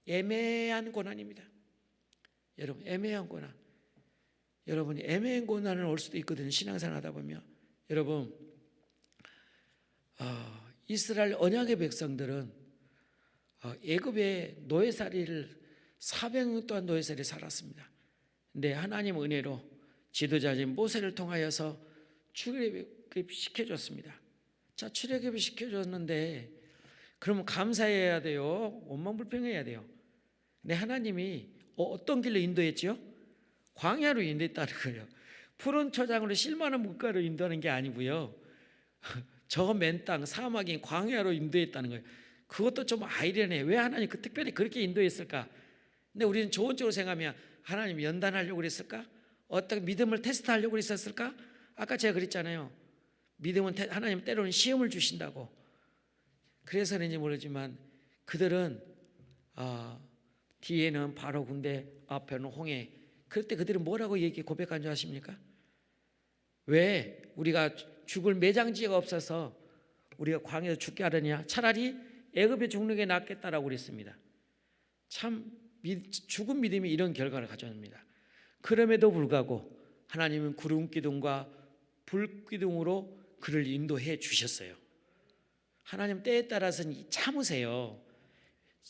애매한 고난입니다. 여러분 애매한 고난. 여러분이 애매한 고난을 올 수도 있거든요. 신앙생활 하다 보면. 여러분 이스라엘 언약의 백성들은 애굽의 노예살이를 400년 동안 노예살이 살았습니다. 근데 하나님 은혜로 지도자인 모세를 통하여서 출애굽 시켜줬습니다. 자, 출애굽 시켜줬는데 그러면 감사해야 돼요? 원망불평해야 돼요? 근데 하나님이 어떤 길로 인도했죠? 광야로 인도했다는 거예요. 푸른 초장으로 실만한 물가로 인도하는 게 아니고요. 저 맨 땅 사막인 광야로 인도했다는 거예요. 그것도 좀 아이러니해. 왜 하나님 특별히 그렇게 인도했을까? 근데 우리는 좋은 쪽으로 생각하면 하나님 연단하려고 그랬을까? 어떤 믿음을 테스트하려고 그랬었을까? 아까 제가 그랬잖아요. 믿음은 하나님 때로는 시험을 주신다고. 그래서 그런지 모르지만 그들은 뒤에는 바로 군대, 앞에는 홍해. 그럴 때 그들은 뭐라고 고백한 줄 아십니까? 왜 우리가 죽을 매장지가 없어서 우리가 광야에서 죽게 하느냐? 차라리 애굽에 죽는 게 낫겠다라고 그랬습니다. 참 죽은 믿음이 이런 결과를 가져옵니다. 그럼에도 불구하고 하나님은 구름 기둥과 불 기둥으로 그를 인도해 주셨어요. 하나님 때에 따라서는 참으세요.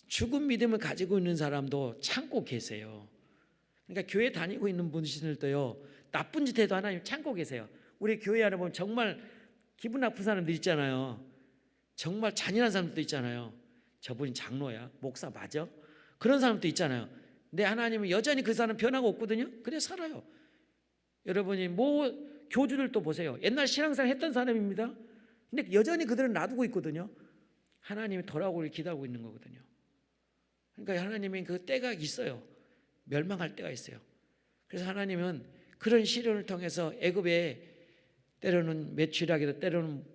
죽은 믿음을 가지고 있는 사람도 참고 계세요. 그러니까 교회 다니고 있는 분들도요, 나쁜 짓 해도 하나님 참고 계세요. 우리 교회 안에 보면 정말 기분 나쁜 사람들 있잖아요. 정말 잔인한 사람들도 있잖아요. 저분이 장로야, 목사 맞아? 그런 사람도 있잖아요. 근데 하나님은 여전히 그 사람 변화가 없거든요. 그래 살아요. 여러분이 교주들도 보세요. 옛날 신앙생활 했던 사람입니다. 근데 여전히 그들은 놔두고 있거든요. 하나님이 돌아오길 기다리고 있는 거거든요. 그러니까 하나님이 그 때가 있어요. 멸망할 때가 있어요. 그래서 하나님은 그런 시련을 통해서 애굽에 때로는 메추라기도 때로는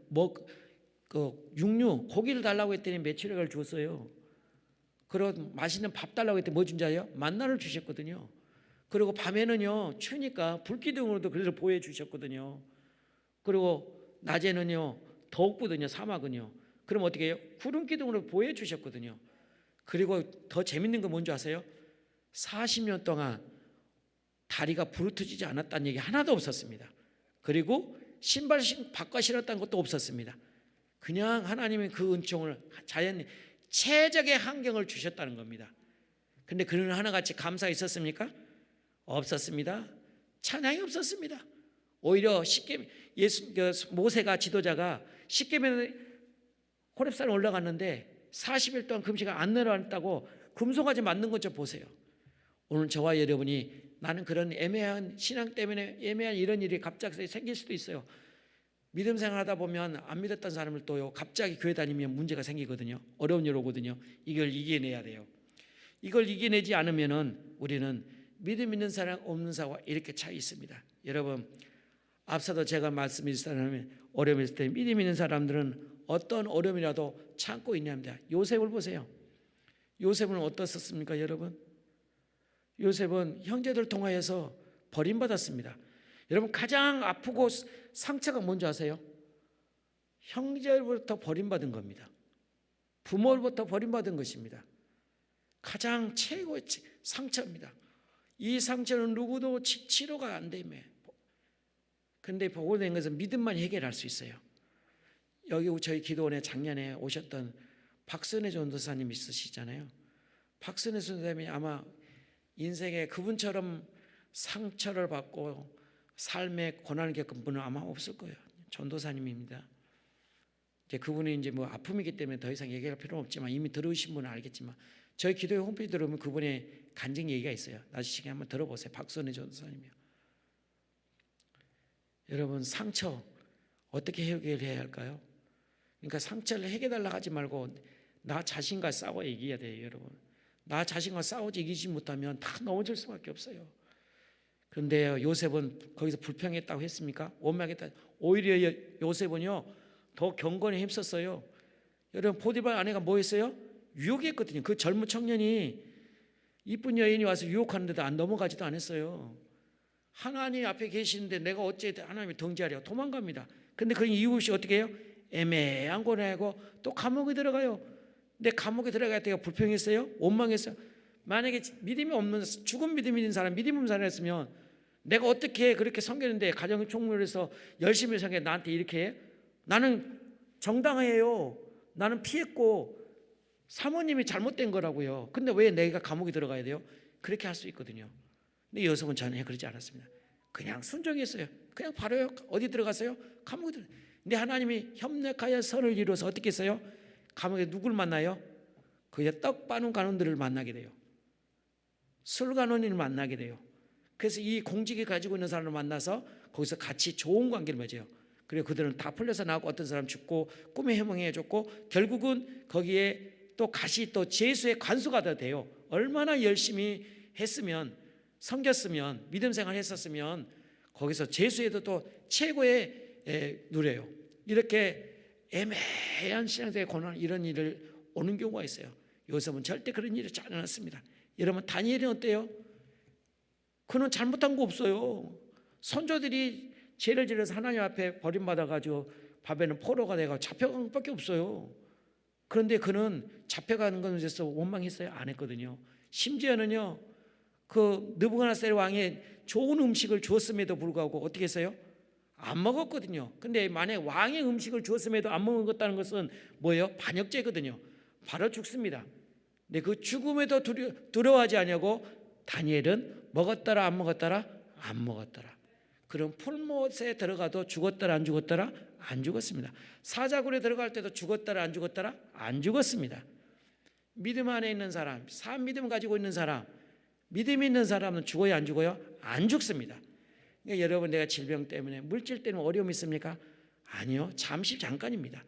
육류 고기를 달라고 했더니 메추라기를 줬어요. 그리고 맛있는 밥 달라고 했더니 뭐 준 자요? 만나를 주셨거든요. 그리고 밤에는요 추우니까 불기둥으로도 그래서 보여 주셨거든요. 그리고 낮에는요 덥거든요. 사막은요. 그럼 어떻게 해요? 구름 기둥으로 보여 주셨거든요. 그리고 더 재밌는 건 뭔지 아세요? 40년 동안 다리가 부르트지지 않았다는 얘기 하나도 없었습니다. 그리고 신발 바꿔 신었다는 것도 없었습니다. 그냥 하나님의 그 은총을 자연 최적의 환경을 주셨다는 겁니다. 근데 그는 하나같이 감사가 있었습니까? 없었습니다. 찬양이 없었습니다. 오히려 모세가 지도자가 십계명에 호렙산에 올라갔는데 40일 동안 금식을 안 내려왔다고 금송아지 맞는 것 좀 보세요. 오늘 저와 여러분이 나는 그런 애매한 신앙 때문에 애매한 이런 일이 갑자기 생길 수도 있어요. 믿음 생활하다 보면 안 믿었던 사람을 또요 갑자기 교회 다니면 문제가 생기거든요. 어려운 일 오거든요. 이걸 이겨내야 돼요. 이걸 이겨내지 않으면은 우리는 믿음 있는 사람 없는 사람과 이렇게 차이 있습니다. 여러분 앞서도 제가 말씀드린 어려움이 있을 때 믿음 있는 사람들은 어떤 어려움이라도 참고 있냐입니다. 요셉을 보세요. 요셉은 어떻습니까 여러분? 요셉은 형제들 통하여서 버림받았습니다. 여러분 가장 아프고 상처가 뭔지 아세요? 형제로부터 버림받은 겁니다. 부모로부터 버림받은 것입니다. 가장 최고의 상처입니다. 이 상처는 누구도 치료가 안 되며 그런데 보고된 것은 믿음만 해결할 수 있어요. 여기 저희 기도원에 작년에 오셨던 박선혜 전도사님 있으시잖아요. 박선혜 전도사님이 아마 인생에 그분처럼 상처를 받고 삶의 고난을 겪은 분은 아마 없을 거예요. 전도사님입니다. 이제 그분이 이제 뭐 아픔이기 때문에 더 이상 얘기할 필요는 없지만 이미 들으신 분은 알겠지만 저희 기도회 홈페이지 들어오면 그분의 간증 얘기가 있어요. 나중에 한번 들어보세요. 박선혜 전도사님이요. 여러분 상처 어떻게 해결해야 할까요? 그러니까 상처를 해결하려고 하지 말고 나 자신과 싸워 이겨야 돼요. 여러분 나 자신과 싸우지 이기지 못하면 다 넘어질 수밖에 없어요. 그런데 요셉은 거기서 불평했다고 했습니까? 원망했다. 오히려 요셉은요 더 경건에 힘썼어요. 여러분 보디발 아내가 뭐 했어요? 유혹했거든요. 그 젊은 청년이 이쁜 여인이 와서 유혹하는데도 안 넘어가지도 않았어요. 하나님 앞에 계시는데 내가 어째 하나님이 등지하려 도망갑니다. 근데 그 이웃이 어떻게 해요? 애매한 거라고 또 감옥에 들어가요. 근데 감옥에 들어갈 때가 불평했어요? 원망했어요? 만약에 믿음이 없는 죽은 믿음이 있는 사람, 믿음 없는 사람이었으면 내가 어떻게 그렇게 섬겼는데 가정 총무에서 열심히 섬겨 나한테 이렇게 해? 나는 정당해요. 나는 피했고 사모님이 잘못된 거라고요. 근데 왜 내가 감옥에 들어가야 돼요? 그렇게 할 수 있거든요. 근데 요셉은 전혀 그러지 않았습니다. 그냥 순종했어요. 그냥 바로 어디 들어갔어요? 감옥에 들어갔어요. 근데 하나님이 협력하여 선을 이루어서 어떻게 했어요? 감옥에 누굴 만나요? 그의 떡 빠는 간원들을 만나게 돼요. 술 간원을 만나게 돼요. 그래서 이 공직이 가지고 있는 사람을 만나서 거기서 같이 좋은 관계를 맺어요. 그리고 그들은 다 풀려서 나오고 어떤 사람 죽고 꿈에 해몽해 줬고 결국은 거기에 또 같이 또 제수의 관수가 다 돼요. 얼마나 열심히 했으면 섬겼으면 믿음 생활 했었으면 거기서 제수에도 또 최고의 누려요. 이렇게 애매한 신앙생활의 고난 이런 일을 오는 경우가 있어요. 요셉은 절대 그런 일을 잘 안 했습니다. 여러분 다니엘은 어때요? 그는 잘못한 거 없어요. 선조들이 죄를 지어서 하나님 앞에 버림받아가지고 밤에는 포로가 돼가지고 잡혀간 것밖에 없어요. 그런데 그는 잡혀가는 것에 대해서 원망했어요? 안 했거든요. 심지어는요, 그 느부갓네살 왕이 좋은 음식을 주었음에도 불구하고 어떻게 했어요? 안 먹었거든요. 근데 만약 왕의 음식을 주었음에도 안 먹었다는 것은 뭐예요? 반역죄거든요. 바로 죽습니다. 근데 그 죽음에도 두려워하지 않냐고 다니엘은 먹었더라 안 먹었더라? 안 먹었더라. 그럼 풀못에 들어가도 죽었더라 안 죽었더라? 안 죽었습니다. 사자굴에 들어갈 때도 죽었더라 안 죽었더라? 안 죽었습니다. 믿음 안에 있는 사람, 산 믿음 가지고 있는 사람, 믿음 있는 사람은 죽어요 안 죽어요? 안 죽습니다. 그러니까 여러분, 내가 질병 때문에 물질 때문에 어려움이 있습니까? 아니요, 잠깐입니다.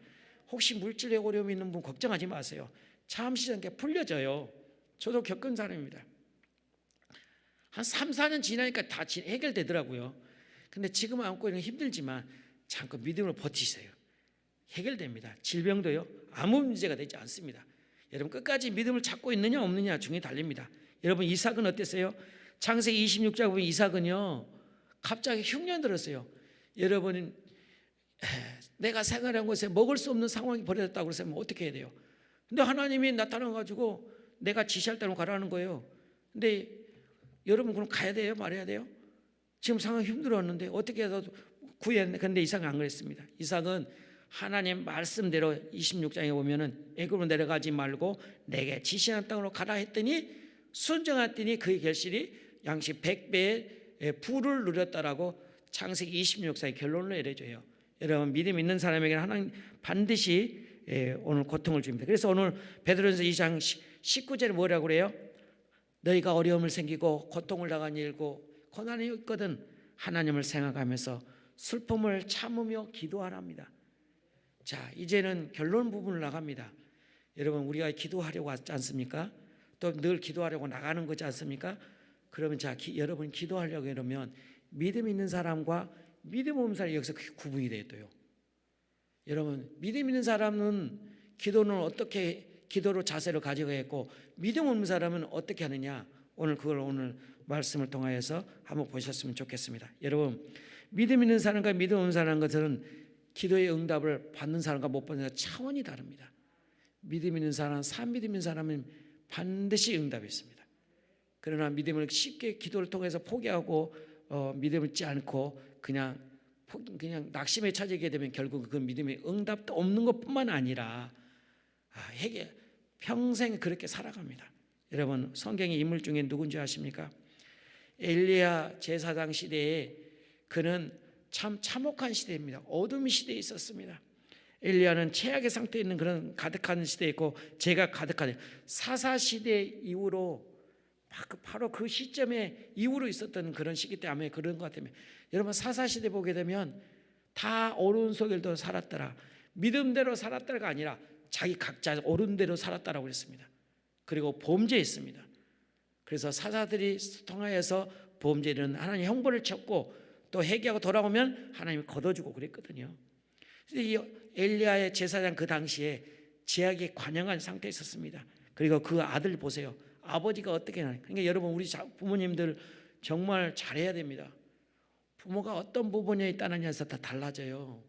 혹시 물질에 어려움이 있는 분 걱정하지 마세요. 잠시 잠깐 풀려져요. 저도 겪은 사람입니다. 한 3, 4년 지나니까 다 해결되더라고요. 근데 지금 안고 있는 건 힘들지만 잠깐 믿음으로 버티세요. 해결됩니다. 질병도요, 아무 문제가 되지 않습니다. 여러분, 끝까지 믿음을 찾고 있느냐 없느냐 중에 달립니다. 여러분, 이삭은 어땠어요? 창세기 26장 보면 이삭은요, 갑자기 흉년 들었어요. 여러분, 내가 생활한 곳에 먹을 수 없는 상황이 벌어졌다고 그러면 어떻게 해야 돼요? 근데 하나님이 나타나가지고 내가 지시할 대로 가라는 거예요. 근데 여러분, 그럼 가야 돼요? 말해야 돼요? 지금 상황이 힘들었는데 어떻게 해서 구해야 되는데, 근데 이삭은 안 그랬습니다. 이삭은 하나님 말씀대로 26장에 보면은 애굽으로 내려가지 말고 내게 지시한 땅으로 가라 했더니 순종했더니 그의 결실이 양식 100배의 부를 누렸다라고 창세기 26장의 결론을 내려줘요. 여러분, 믿음 있는 사람에게는 하나님 반드시 오늘 고통을 줍니다. 그래서 오늘 베드로전서 2장 19절에 뭐라고 그래요? 너희가 어려움을 생기고 고통을 당한 일고 고난이 있거든 하나님을 생각하면서 슬픔을 참으며 기도하랍니다. 자, 이제는 결론 부분을 나갑니다. 여러분, 우리가 기도하려고 하지 않습니까? 또 늘 기도하려고 나가는 거지 않습니까? 그러면 자, 여러분 기도하려고 이러면 믿음 있는 사람과 믿음 없는 사람이 여기서 구분이 돼요. 여러분, 믿음 있는 사람은 기도는 어떻게 기도로 자세를 가지고 있고 믿음 없는 사람은 어떻게 하느냐, 오늘 그걸 오늘 말씀을 통하여서 한번 보셨으면 좋겠습니다. 여러분, 믿음 있는 사람과 믿음 없는 사람 것은 기도의 응답을 받는 사람과 못 받는 사람 차원이 다릅니다. 믿음 있는 사람, 산 믿음 있는 사람은 반드시 응답이 있습니다. 그러나 믿음을 쉽게 기도를 통해서 포기하고 믿음을 잊지 않고 그냥 낙심에 처지게 되면 결국 그 믿음의 응답도 없는 것뿐만 아니라 평생 그렇게 살아갑니다. 여러분, 성경의 인물 중에 누군지 아십니까? 엘리야 제사장 시대에 그는 참 참혹한 시대입니다. 어둠의 시대에 있었습니다. 엘리야는 최악의 상태에 있는 그런 가득한 시대에 있고 죄가 가득한 사사시대 이후로 바로 그 시점에 이후로 있었던 그런 시기 때문에 그런 것 같아요. 여러분, 사사시대 보게 되면 다 어려운 속에도 살았더라, 믿음대로 살았더라가 아니라 자기 각자 옳은 대로 살았다라고 그랬습니다. 그리고 범죄했습니다. 그래서 사사들이 통하여서 범죄는 하나님 형벌을 쳤고 또 회개하고 돌아오면 하나님이 걷어주고 그랬거든요. 이 엘리야의 제사장 그 당시에 죄악에 관영한 상태에 있었습니다. 그리고 그 아들 보세요. 아버지가 어떻게 하냐. 그러니까 여러분, 우리 부모님들 정말 잘해야 됩니다. 부모가 어떤 부분에 따느냐에서 다 달라져요.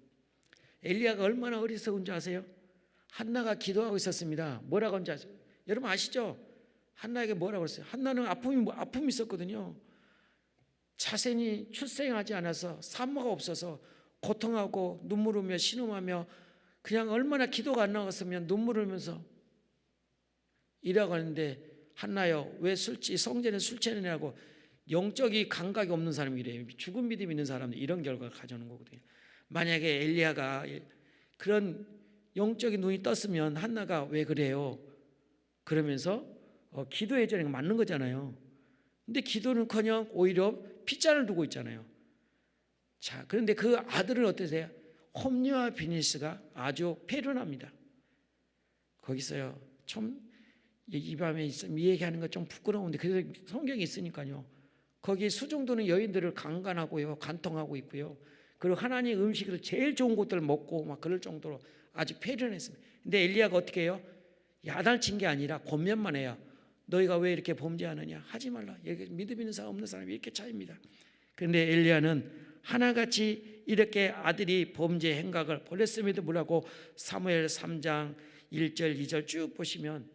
엘리야가 얼마나 어리석은 줄 아세요? 한나가 기도하고 있었습니다. 뭐라고 하는지 아세요? 여러분 아시죠? 한나에게 뭐라고 했어요? 한나는 아픔이 있었거든요. 자신이 출생하지 않아서 산모가 없어서 고통하고 눈물 흘며 신음하며 그냥 얼마나 기도가 안 나갔으면 눈물 흘면서 이라고 하는데, 한나여 왜 성전에 술 취하느냐고 영적인 감각이 없는 사람이 이래요. 죽은 믿음 있는 사람은 이런 결과를 가져오는 거거든요. 만약에 엘리야가 그런 영적인 눈이 떴으면 한나가 왜 그래요? 그러면서 기도해 주는 게 맞는 거잖아요. 근데 기도는커녕 오히려 핏잔을 두고 있잖아요. 자, 그런데 그 아들은 어떠세요? 홈리와 비니스가 아주 패륜합니다. 거기서요, 좀 이 밤에 이 얘기하는 거 좀 부끄러운데 그래서 성경이 있으니까요. 거기 수종도는 여인들을 강간하고요, 간통하고 있고요. 그리고 하나님 음식으로 제일 좋은 것들을 먹고 막 그럴 정도로 아주 패륜했습니다. 근데 엘리야가 어떻게 해요? 야단친 게 아니라 권면만 해요. 너희가 왜 이렇게 범죄하느냐? 하지 말라. 믿음 있는 사람 없는 사람이 이렇게 차이입니다. 그런데 엘리야는 하나같이 이렇게 아들이 범죄 행각을 벌였음에도 불구하고 사무엘 3장 1절 2절 쭉 보시면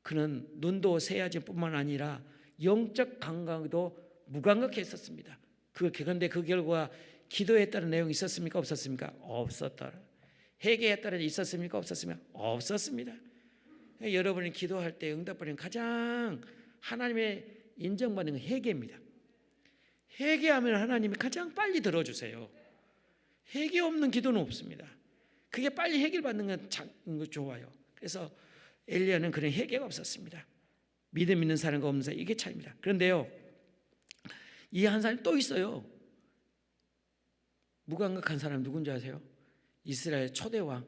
그는 눈도 새야지뿐만 아니라 영적 감각도 무감각했었습니다. 그런데 그 결과 기도했다는 내용이 있었습니까? 없었습니까? 없었다. 회개했다는 있었습니까? 없었습니까? 없었습니다. 여러분이 기도할 때 응답받는 가장 하나님의 인정받는 건 회개입니다. 회개하면 하나님이 가장 빨리 들어주세요. 회개 없는 기도는 없습니다. 그게 빨리 해결받는 건 좋아요. 그래서 엘리야는 그런 회개가 없었습니다. 믿음 있는 사람과 없는 사람, 이게 차이입니다. 그런데요, 이 한 사람이 또 있어요. 무감각한 사람 누군지 아세요? 이스라엘 초대왕.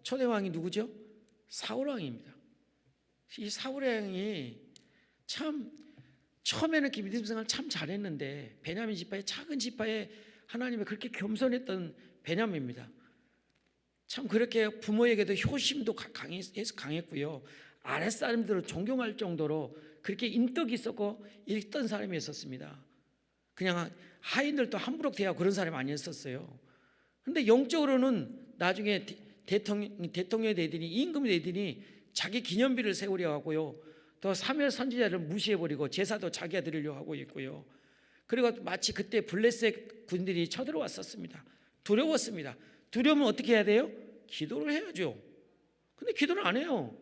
초대왕이 누구죠? 사울왕입니다. 이 사울왕이 참 처음에는 믿음 생활 참 잘했는데 베냐민 지파의 작은 지파에 하나님이 그렇게 겸손했던 베냐민입니다. 참 그렇게 부모에게도 효심도 강했고요. 아랫사람들을 존경할 정도로 그렇게 인덕이 있었고 있던 사람이었습니다. 그냥 하인들도 함부로 대하고 그런 사람이 아니었어요. 그런데 영적으로는 나중에 대통령이 되더니 임금이 되더니 자기 기념비를 세우려 하고요. 또 사무엘 선지자를 무시해버리고 제사도 자기가 드리려고 하고 있고요. 그리고 마치 그때 블레셋 군들이 쳐들어왔었습니다. 두려웠습니다. 두려우면 어떻게 해야 돼요? 기도를 해야죠. 근데 기도를 안 해요.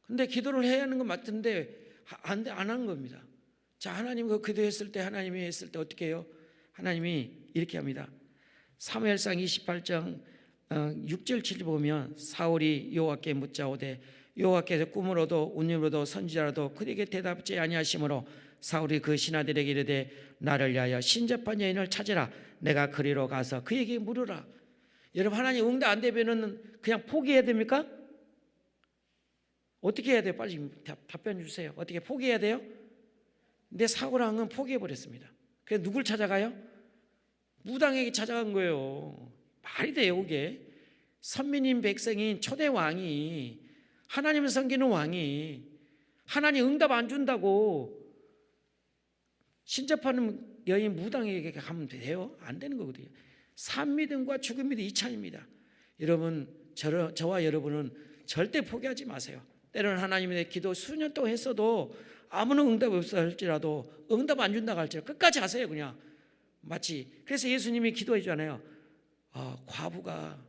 근데 기도를 해야 하는 건 맞던데 안 한 겁니다. 자, 하나님 그 기도했을 때 하나님이 했을 때 어떻게 해요? 하나님이 이렇게 합니다. 사무엘상 28장 6절 7절 보면 사울이 여호와께 묻자오되 여호와께서 꿈으로도 운림으로도 선지자로도 그에게 대답지 아니하시므로 사울이 그 신하들에게 이르되 나를 위하여 신접한 여인을 찾으라. 내가 그리로 가서 그에게 물으라. 여러분, 하나님 응답 안 되면은 그냥 포기해야 됩니까? 어떻게 해야 돼요? 빨리 답변 주세요. 어떻게 포기해야 돼요? 근데 사울왕은 포기해버렸습니다. 그래서 누굴 찾아가요? 무당에게 찾아간 거예요. 말이 돼요, 그게? 선민인 백성인 초대 왕이, 하나님을 섬기는 왕이 하나님 응답 안 준다고 신접하는 여인 무당에게 가면 돼요? 안 되는 거거든요. 산 믿음과 죽은 믿음 이 차이입니다. 여러분, 저와 여러분은 절대 포기하지 마세요. 때로는 하나님의 기도 수년 동안 했어도 아무런 응답이 없어 할지라도 응답 안 준다고 할지라도 끝까지 하세요. 그냥 마치. 그래서 예수님이 기도해 주잖아요. 과부가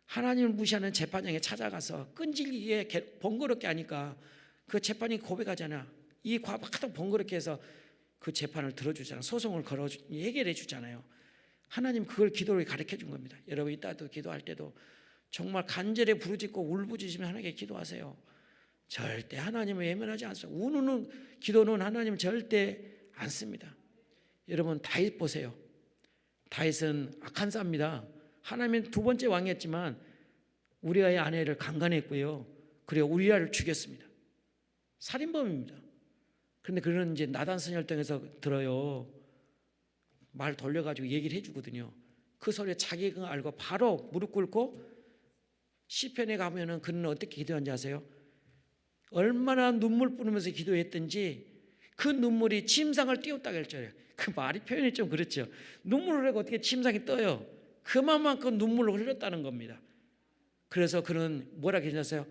하나님을 무시하는 재판장에 찾아가서 끈질기게 번거롭게 하니까 그 재판이 고백하잖아. 이 과부가 하도 번거롭게 해서 그 재판을 들어주잖아. 소송을 걸어 해결해 주잖아요. 하나님 그걸 기도로 가르쳐 준 겁니다. 여러분, 이따도 기도할 때도 정말 간절히 부르짖고 울부짖으며 하나님께 기도하세요. 절대 하나님을 외면하지 않습니다. 우는 기도는 하나님 절대 안 씁니다. 여러분, 다윗 보세요. 다윗은 악한 사람입니다. 하나님은 두 번째 왕이었지만 우리아의 아내를 강간했고요. 그리고 우리아를 죽였습니다. 살인범입니다. 그런데 그는 이제 나단 선혈통에서 들어요. 말 돌려가지고 얘기를 해주거든요. 그 소리에 자기가 알고 바로 무릎 꿇고 시편에 가면은 그는 어떻게 기도한지 아세요? 얼마나 눈물 뿌리면서 기도했든지 그 눈물이 침상을 띄웠다고 할줄알아요. 그 말이 표현이 좀 그렇죠. 눈물을 흘리고 어떻게 침상이 떠요? 그만큼 눈물을 흘렸다는 겁니다. 그래서 그는 뭐라 기도했어요?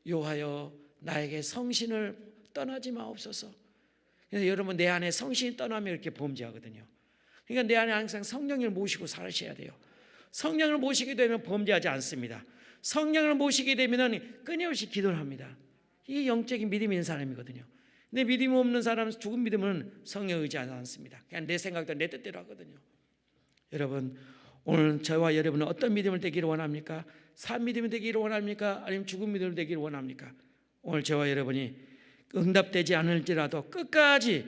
여호와여 나에게 성신을 떠나지 마옵소서. 그래서 여러분, 내 안에 성신이 떠나면 이렇게 범죄하거든요. 그러니까 내 안에 항상 성령을 모시고 살으셔야 돼요. 성령을 모시게 되면 범죄하지 않습니다. 성령을 모시게 되면 끊임없이 기도를 합니다. 이게 영적인 믿음이 있는 사람이거든요. 근데 믿음이 없는 사람은, 죽은 믿음은 성령을 의지하지 않습니다. 그냥 내 생각도 내 뜻대로 하거든요. 여러분, 오늘 저와 여러분은 어떤 믿음을 되기를 원합니까? 산 믿음이 되기를 원합니까? 아니면 죽은 믿음을 되기를 원합니까? 오늘 저와 여러분이 응답되지 않을지라도 끝까지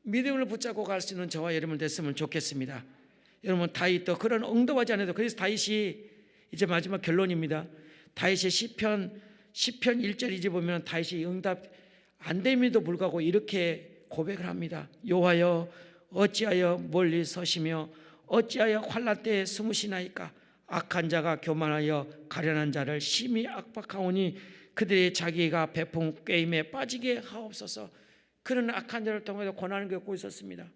믿음을 붙잡고 갈 수 있는 저와 여러분 됐으면 좋겠습니다. 여러분, 다윗도 그런 응답하지 않아도, 그래서 다윗이 이제 마지막 결론입니다. 다윗의 시편 1절 2절 보면 다윗이 응답 안 됨에도 불구하고 이렇게 고백을 합니다. 여호와여 어찌하여 멀리 서시며 어찌하여 환난 때에 숨으시나이까? 악한 자가 교만하여 가련한 자를 심히 압박하오니 그들의 자기가 베푼 꾀임에 빠지게 하옵소서. 그런 악한 자를 통해서 고난을 겪고 있었습니다.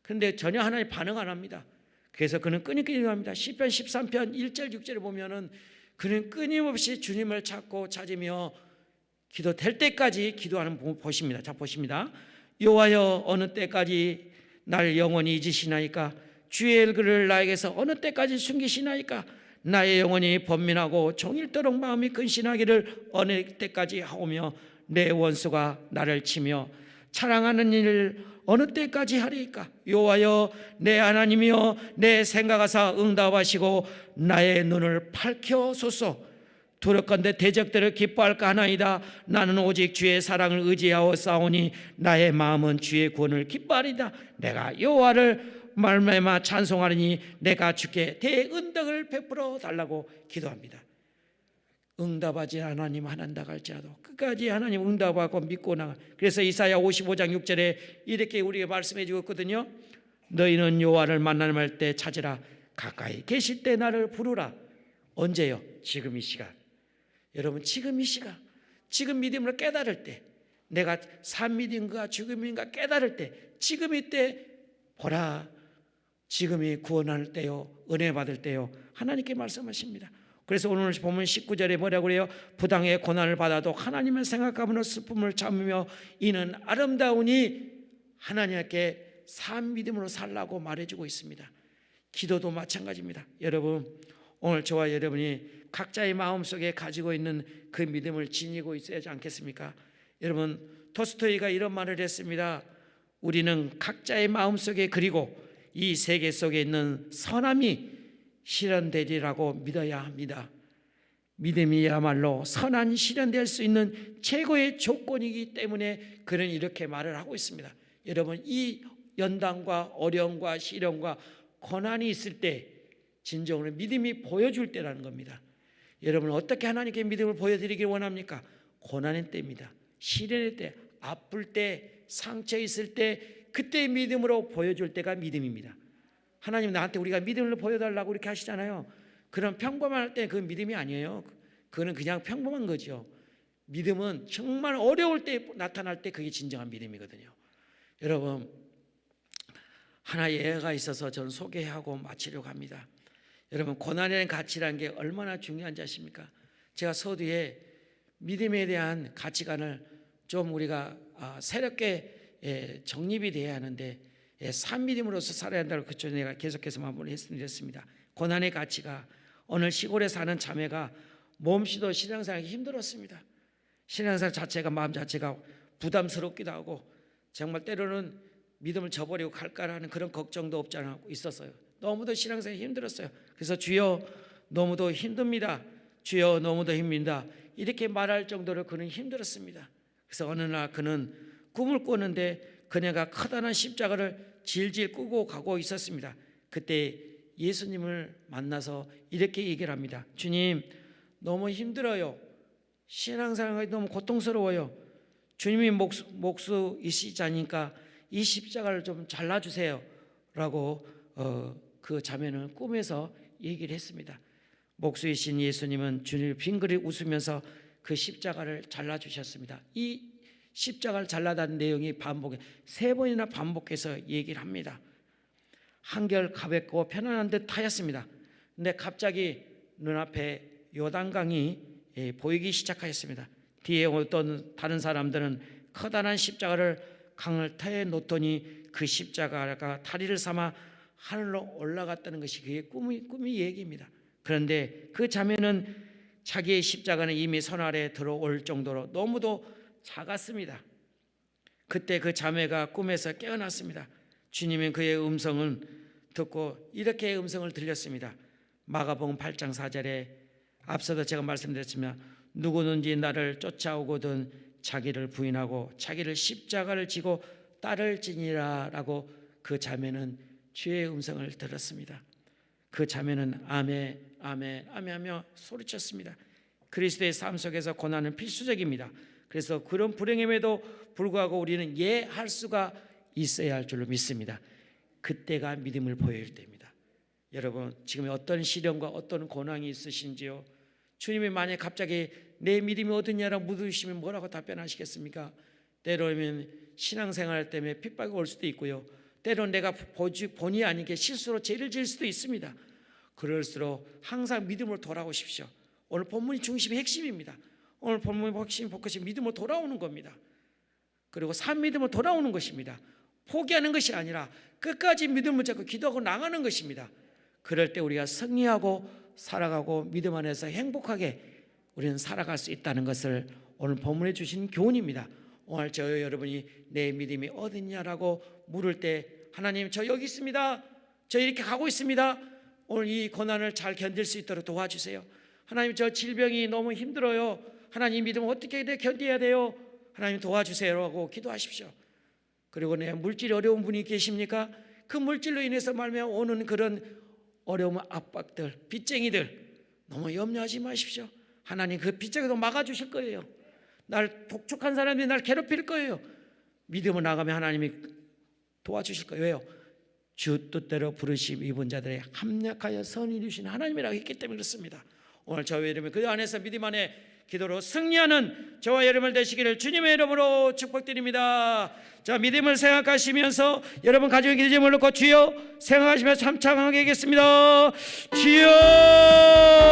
그런데 전혀 하나님 반응 안 합니다. 그래서 그는 끊임없이 기도합니다. 시편 13편 1절 6절에 보면은 그는 끊임없이 주님을 찾으며 기도될 때까지 기도하는 보십니다. 자, 보십니다. 여호와여, 어느 때까지 날 영원히 잊으시나이까? 주의 일글을 나에게서 어느 때까지 숨기시나이까? 나의 영혼이 번민하고 종일토록 마음이 근심하기를 어느 때까지 하오며 내 원수가 나를 치며 자랑하는 일을 어느 때까지 하리이까? 여호와여, 내 하나님이여, 내 생각하사 응답하시고 나의 눈을 밝혀소서. 두렵건대 대적들을 기뻐할까 하나이다. 나는 오직 주의 사랑을 의지하여 싸우니 나의 마음은 주의 구원을 기뻐하리다. 내가 여호와를 말미암아 찬송하리니 내가 주께 대은덕을 베풀어 달라고 기도합니다. 응답하지 하나님 하난다 할지라도 끝까지 하나님 응답하고 믿고 나가. 그래서 이사야 55장 6절에 이렇게 우리에게 말씀해 주었거든요. 너희는 여호와를 만날 때 찾으라. 가까이 계실 때 나를 부르라. 언제요? 지금 이 시간. 여러분, 지금 이 시간, 지금 믿음을 깨달을 때, 내가 산 믿음인가 죽음인가 깨달을 때, 지금 이때 보라, 지금이 구원할 때요, 은혜 받을 때요, 하나님께 말씀하십니다. 그래서 오늘 보면 19절에 뭐라고 그래요? 부당의 고난을 받아도 하나님을 생각하며 슬픔을 참으며 이는 아름다우니 하나님께 산 믿음으로 살라고 말해주고 있습니다. 기도도 마찬가지입니다. 여러분, 오늘 저와 여러분이 각자의 마음속에 가지고 있는 그 믿음을 지니고 있어야 하지 않겠습니까? 여러분, 토스토이가 이런 말을 했습니다. 우리는 각자의 마음속에 그리고 이 세계 속에 있는 선함이 실현되리라고 믿어야 합니다. 믿음이야말로 선한 실현될 수 있는 최고의 조건이기 때문에 그는 이렇게 말을 하고 있습니다. 여러분, 이 연단과 어려움과 시련과 고난이 있을 때 진정으로 믿음이 보여줄 때라는 겁니다. 여러분, 어떻게 하나님께 믿음을 보여드리길 원합니까? 고난의 때입니다. 시련의 때, 아플 때, 상처 있을 때, 그때 믿음으로 보여줄 때가 믿음입니다. 하나님 나한테 우리가 믿음을 보여달라고 이렇게 하시잖아요. 그런 평범할 때 그 믿음이 아니에요. 그거는 그냥 평범한 거죠. 믿음은 정말 어려울 때 나타날 때 그게 진정한 믿음이거든요. 여러분, 하나의 예가 있어서 저는 소개하고 마치려고 합니다. 여러분, 고난의 가치라는 게 얼마나 중요한지 아십니까? 제가 서두에 믿음에 대한 가치관을 좀 우리가 새롭게 정립이 돼야 하는데 산 믿음으로서 살아야 한다고 그쪽에 내가 계속해서 한번 말씀드렸습니다. 고난의 가치가 오늘 시골에 사는 자매가 몸시도 신앙생활이 힘들었습니다. 신앙생활 자체가 마음 자체가 부담스럽기도 하고 정말 때로는 믿음을 저버리고 갈까라는 그런 걱정도 없지 않아 있었어요. 너무도 신앙생활이 힘들었어요. 그래서 주여 너무도 힘듭니다. 주여 너무도 힘듭니다. 이렇게 말할 정도로 그는 힘들었습니다. 그래서 어느 날 그는 꿈을 꾸는데 그녀가 커다란 십자가를 질질 끄고 가고 있었습니다. 그때 예수님을 만나서 이렇게 얘기를 합니다. 주님, 너무 힘들어요. 신앙생활이 너무 고통스러워요. 주님이 목수이시자니까 이 십자가를 좀 잘라주세요 라고 그 자매는 꿈에서 얘기를 했습니다. 목수이신 예수님은 주님을 빙그레 웃으면서 그 십자가를 잘라주셨습니다. 이 십자가를 잘라다는 내용이 세 번이나 반복해서 얘기를 합니다. 한결 가볍고 편안한 듯 하였습니다. 근데 갑자기 눈앞에 요단강이 보이기 시작하였습니다. 뒤에 어떤 다른 사람들은 커다란 십자가를 강을 타에 놓더니 그 십자가가 다리를 삼아 하늘로 올라갔다는 것이 그의 꿈이 얘기입니다. 그런데 그 자매는 자기의 십자가는 이미 손 아래에 들어올 정도로 너무도 작았습니다. 그때 그 자매가 꿈에서 깨어났습니다. 주님은 그의 음성을 듣고 이렇게 음성을 들렸습니다. 마가복음 8장 4절에 앞서도 제가 말씀드렸지만 누구든지 나를 쫓아오거든 자기를 부인하고 자기를 십자가를 지고 따를지니라 라고 그 자매는 주의 음성을 들었습니다. 그 자매는 아멘 아멘 아멘 하며 소리쳤습니다. 그리스도의 삶 속에서 고난은 필수적입니다. 그래서 그런 불행임에도 불구하고 우리는 할 수가 있어야 할 줄로 믿습니다. 그때가 믿음을 보여줄 때입니다. 여러분, 지금 어떤 시련과 어떤 고난이 있으신지요? 주님이 만약 갑자기 내 믿음이 어디냐라고 묻으시면 뭐라고 답변하시겠습니까? 때로는 신앙생활 때문에 핍박이 올 수도 있고요. 때론 내가 본의 아니게 실수로 죄를 지을 수도 있습니다. 그럴수록 항상 믿음으로 돌아오십시오. 오늘 본문이 중심이 핵심입니다. 오늘 본문의 핵심 포커스 믿음으로 돌아오는 겁니다. 그리고 산 믿음으로 돌아오는 것입니다. 포기하는 것이 아니라 끝까지 믿음을 잡고 기도하고 나가는 것입니다. 그럴 때 우리가 승리하고 살아가고 믿음 안에서 행복하게 우리는 살아갈 수 있다는 것을 오늘 본문에 주신 교훈입니다. 오늘 저 여러분이 내 믿음이 어딨냐라고 물을 때 하나님 저 여기 있습니다. 저 이렇게 가고 있습니다. 오늘 이 고난을 잘 견딜 수 있도록 도와주세요. 하나님 저 질병이 너무 힘들어요. 하나님 믿음 어떻게 견뎌야 돼요? 하나님 도와주세요라고 기도하십시오. 그리고 내 물질이 어려운 분이 계십니까? 그 물질로 인해서 말미암아 오는 그런 어려움, 압박들, 빚쟁이들 너무 염려하지 마십시오. 하나님 그 빚쟁이도 막아주실 거예요. 날 독촉한 사람들이 날 괴롭힐 거예요. 믿음을 나가면 하나님이 도와주실 거예요. 왜요? 주 뜻대로 부르심 입은 자들의 합력하여 선을 이루신 하나님이라고 했기 때문에 그렇습니다. 오늘 저와 여러분 그 안에서 믿음 안에 기도로 승리하는 저와 여러분 되시기를 주님의 이름으로 축복드립니다. 자, 믿음을 생각하시면서 여러분 가정의 기도제목을 놓고 주여 생각하시면서 참창하게 하겠습니다. 주여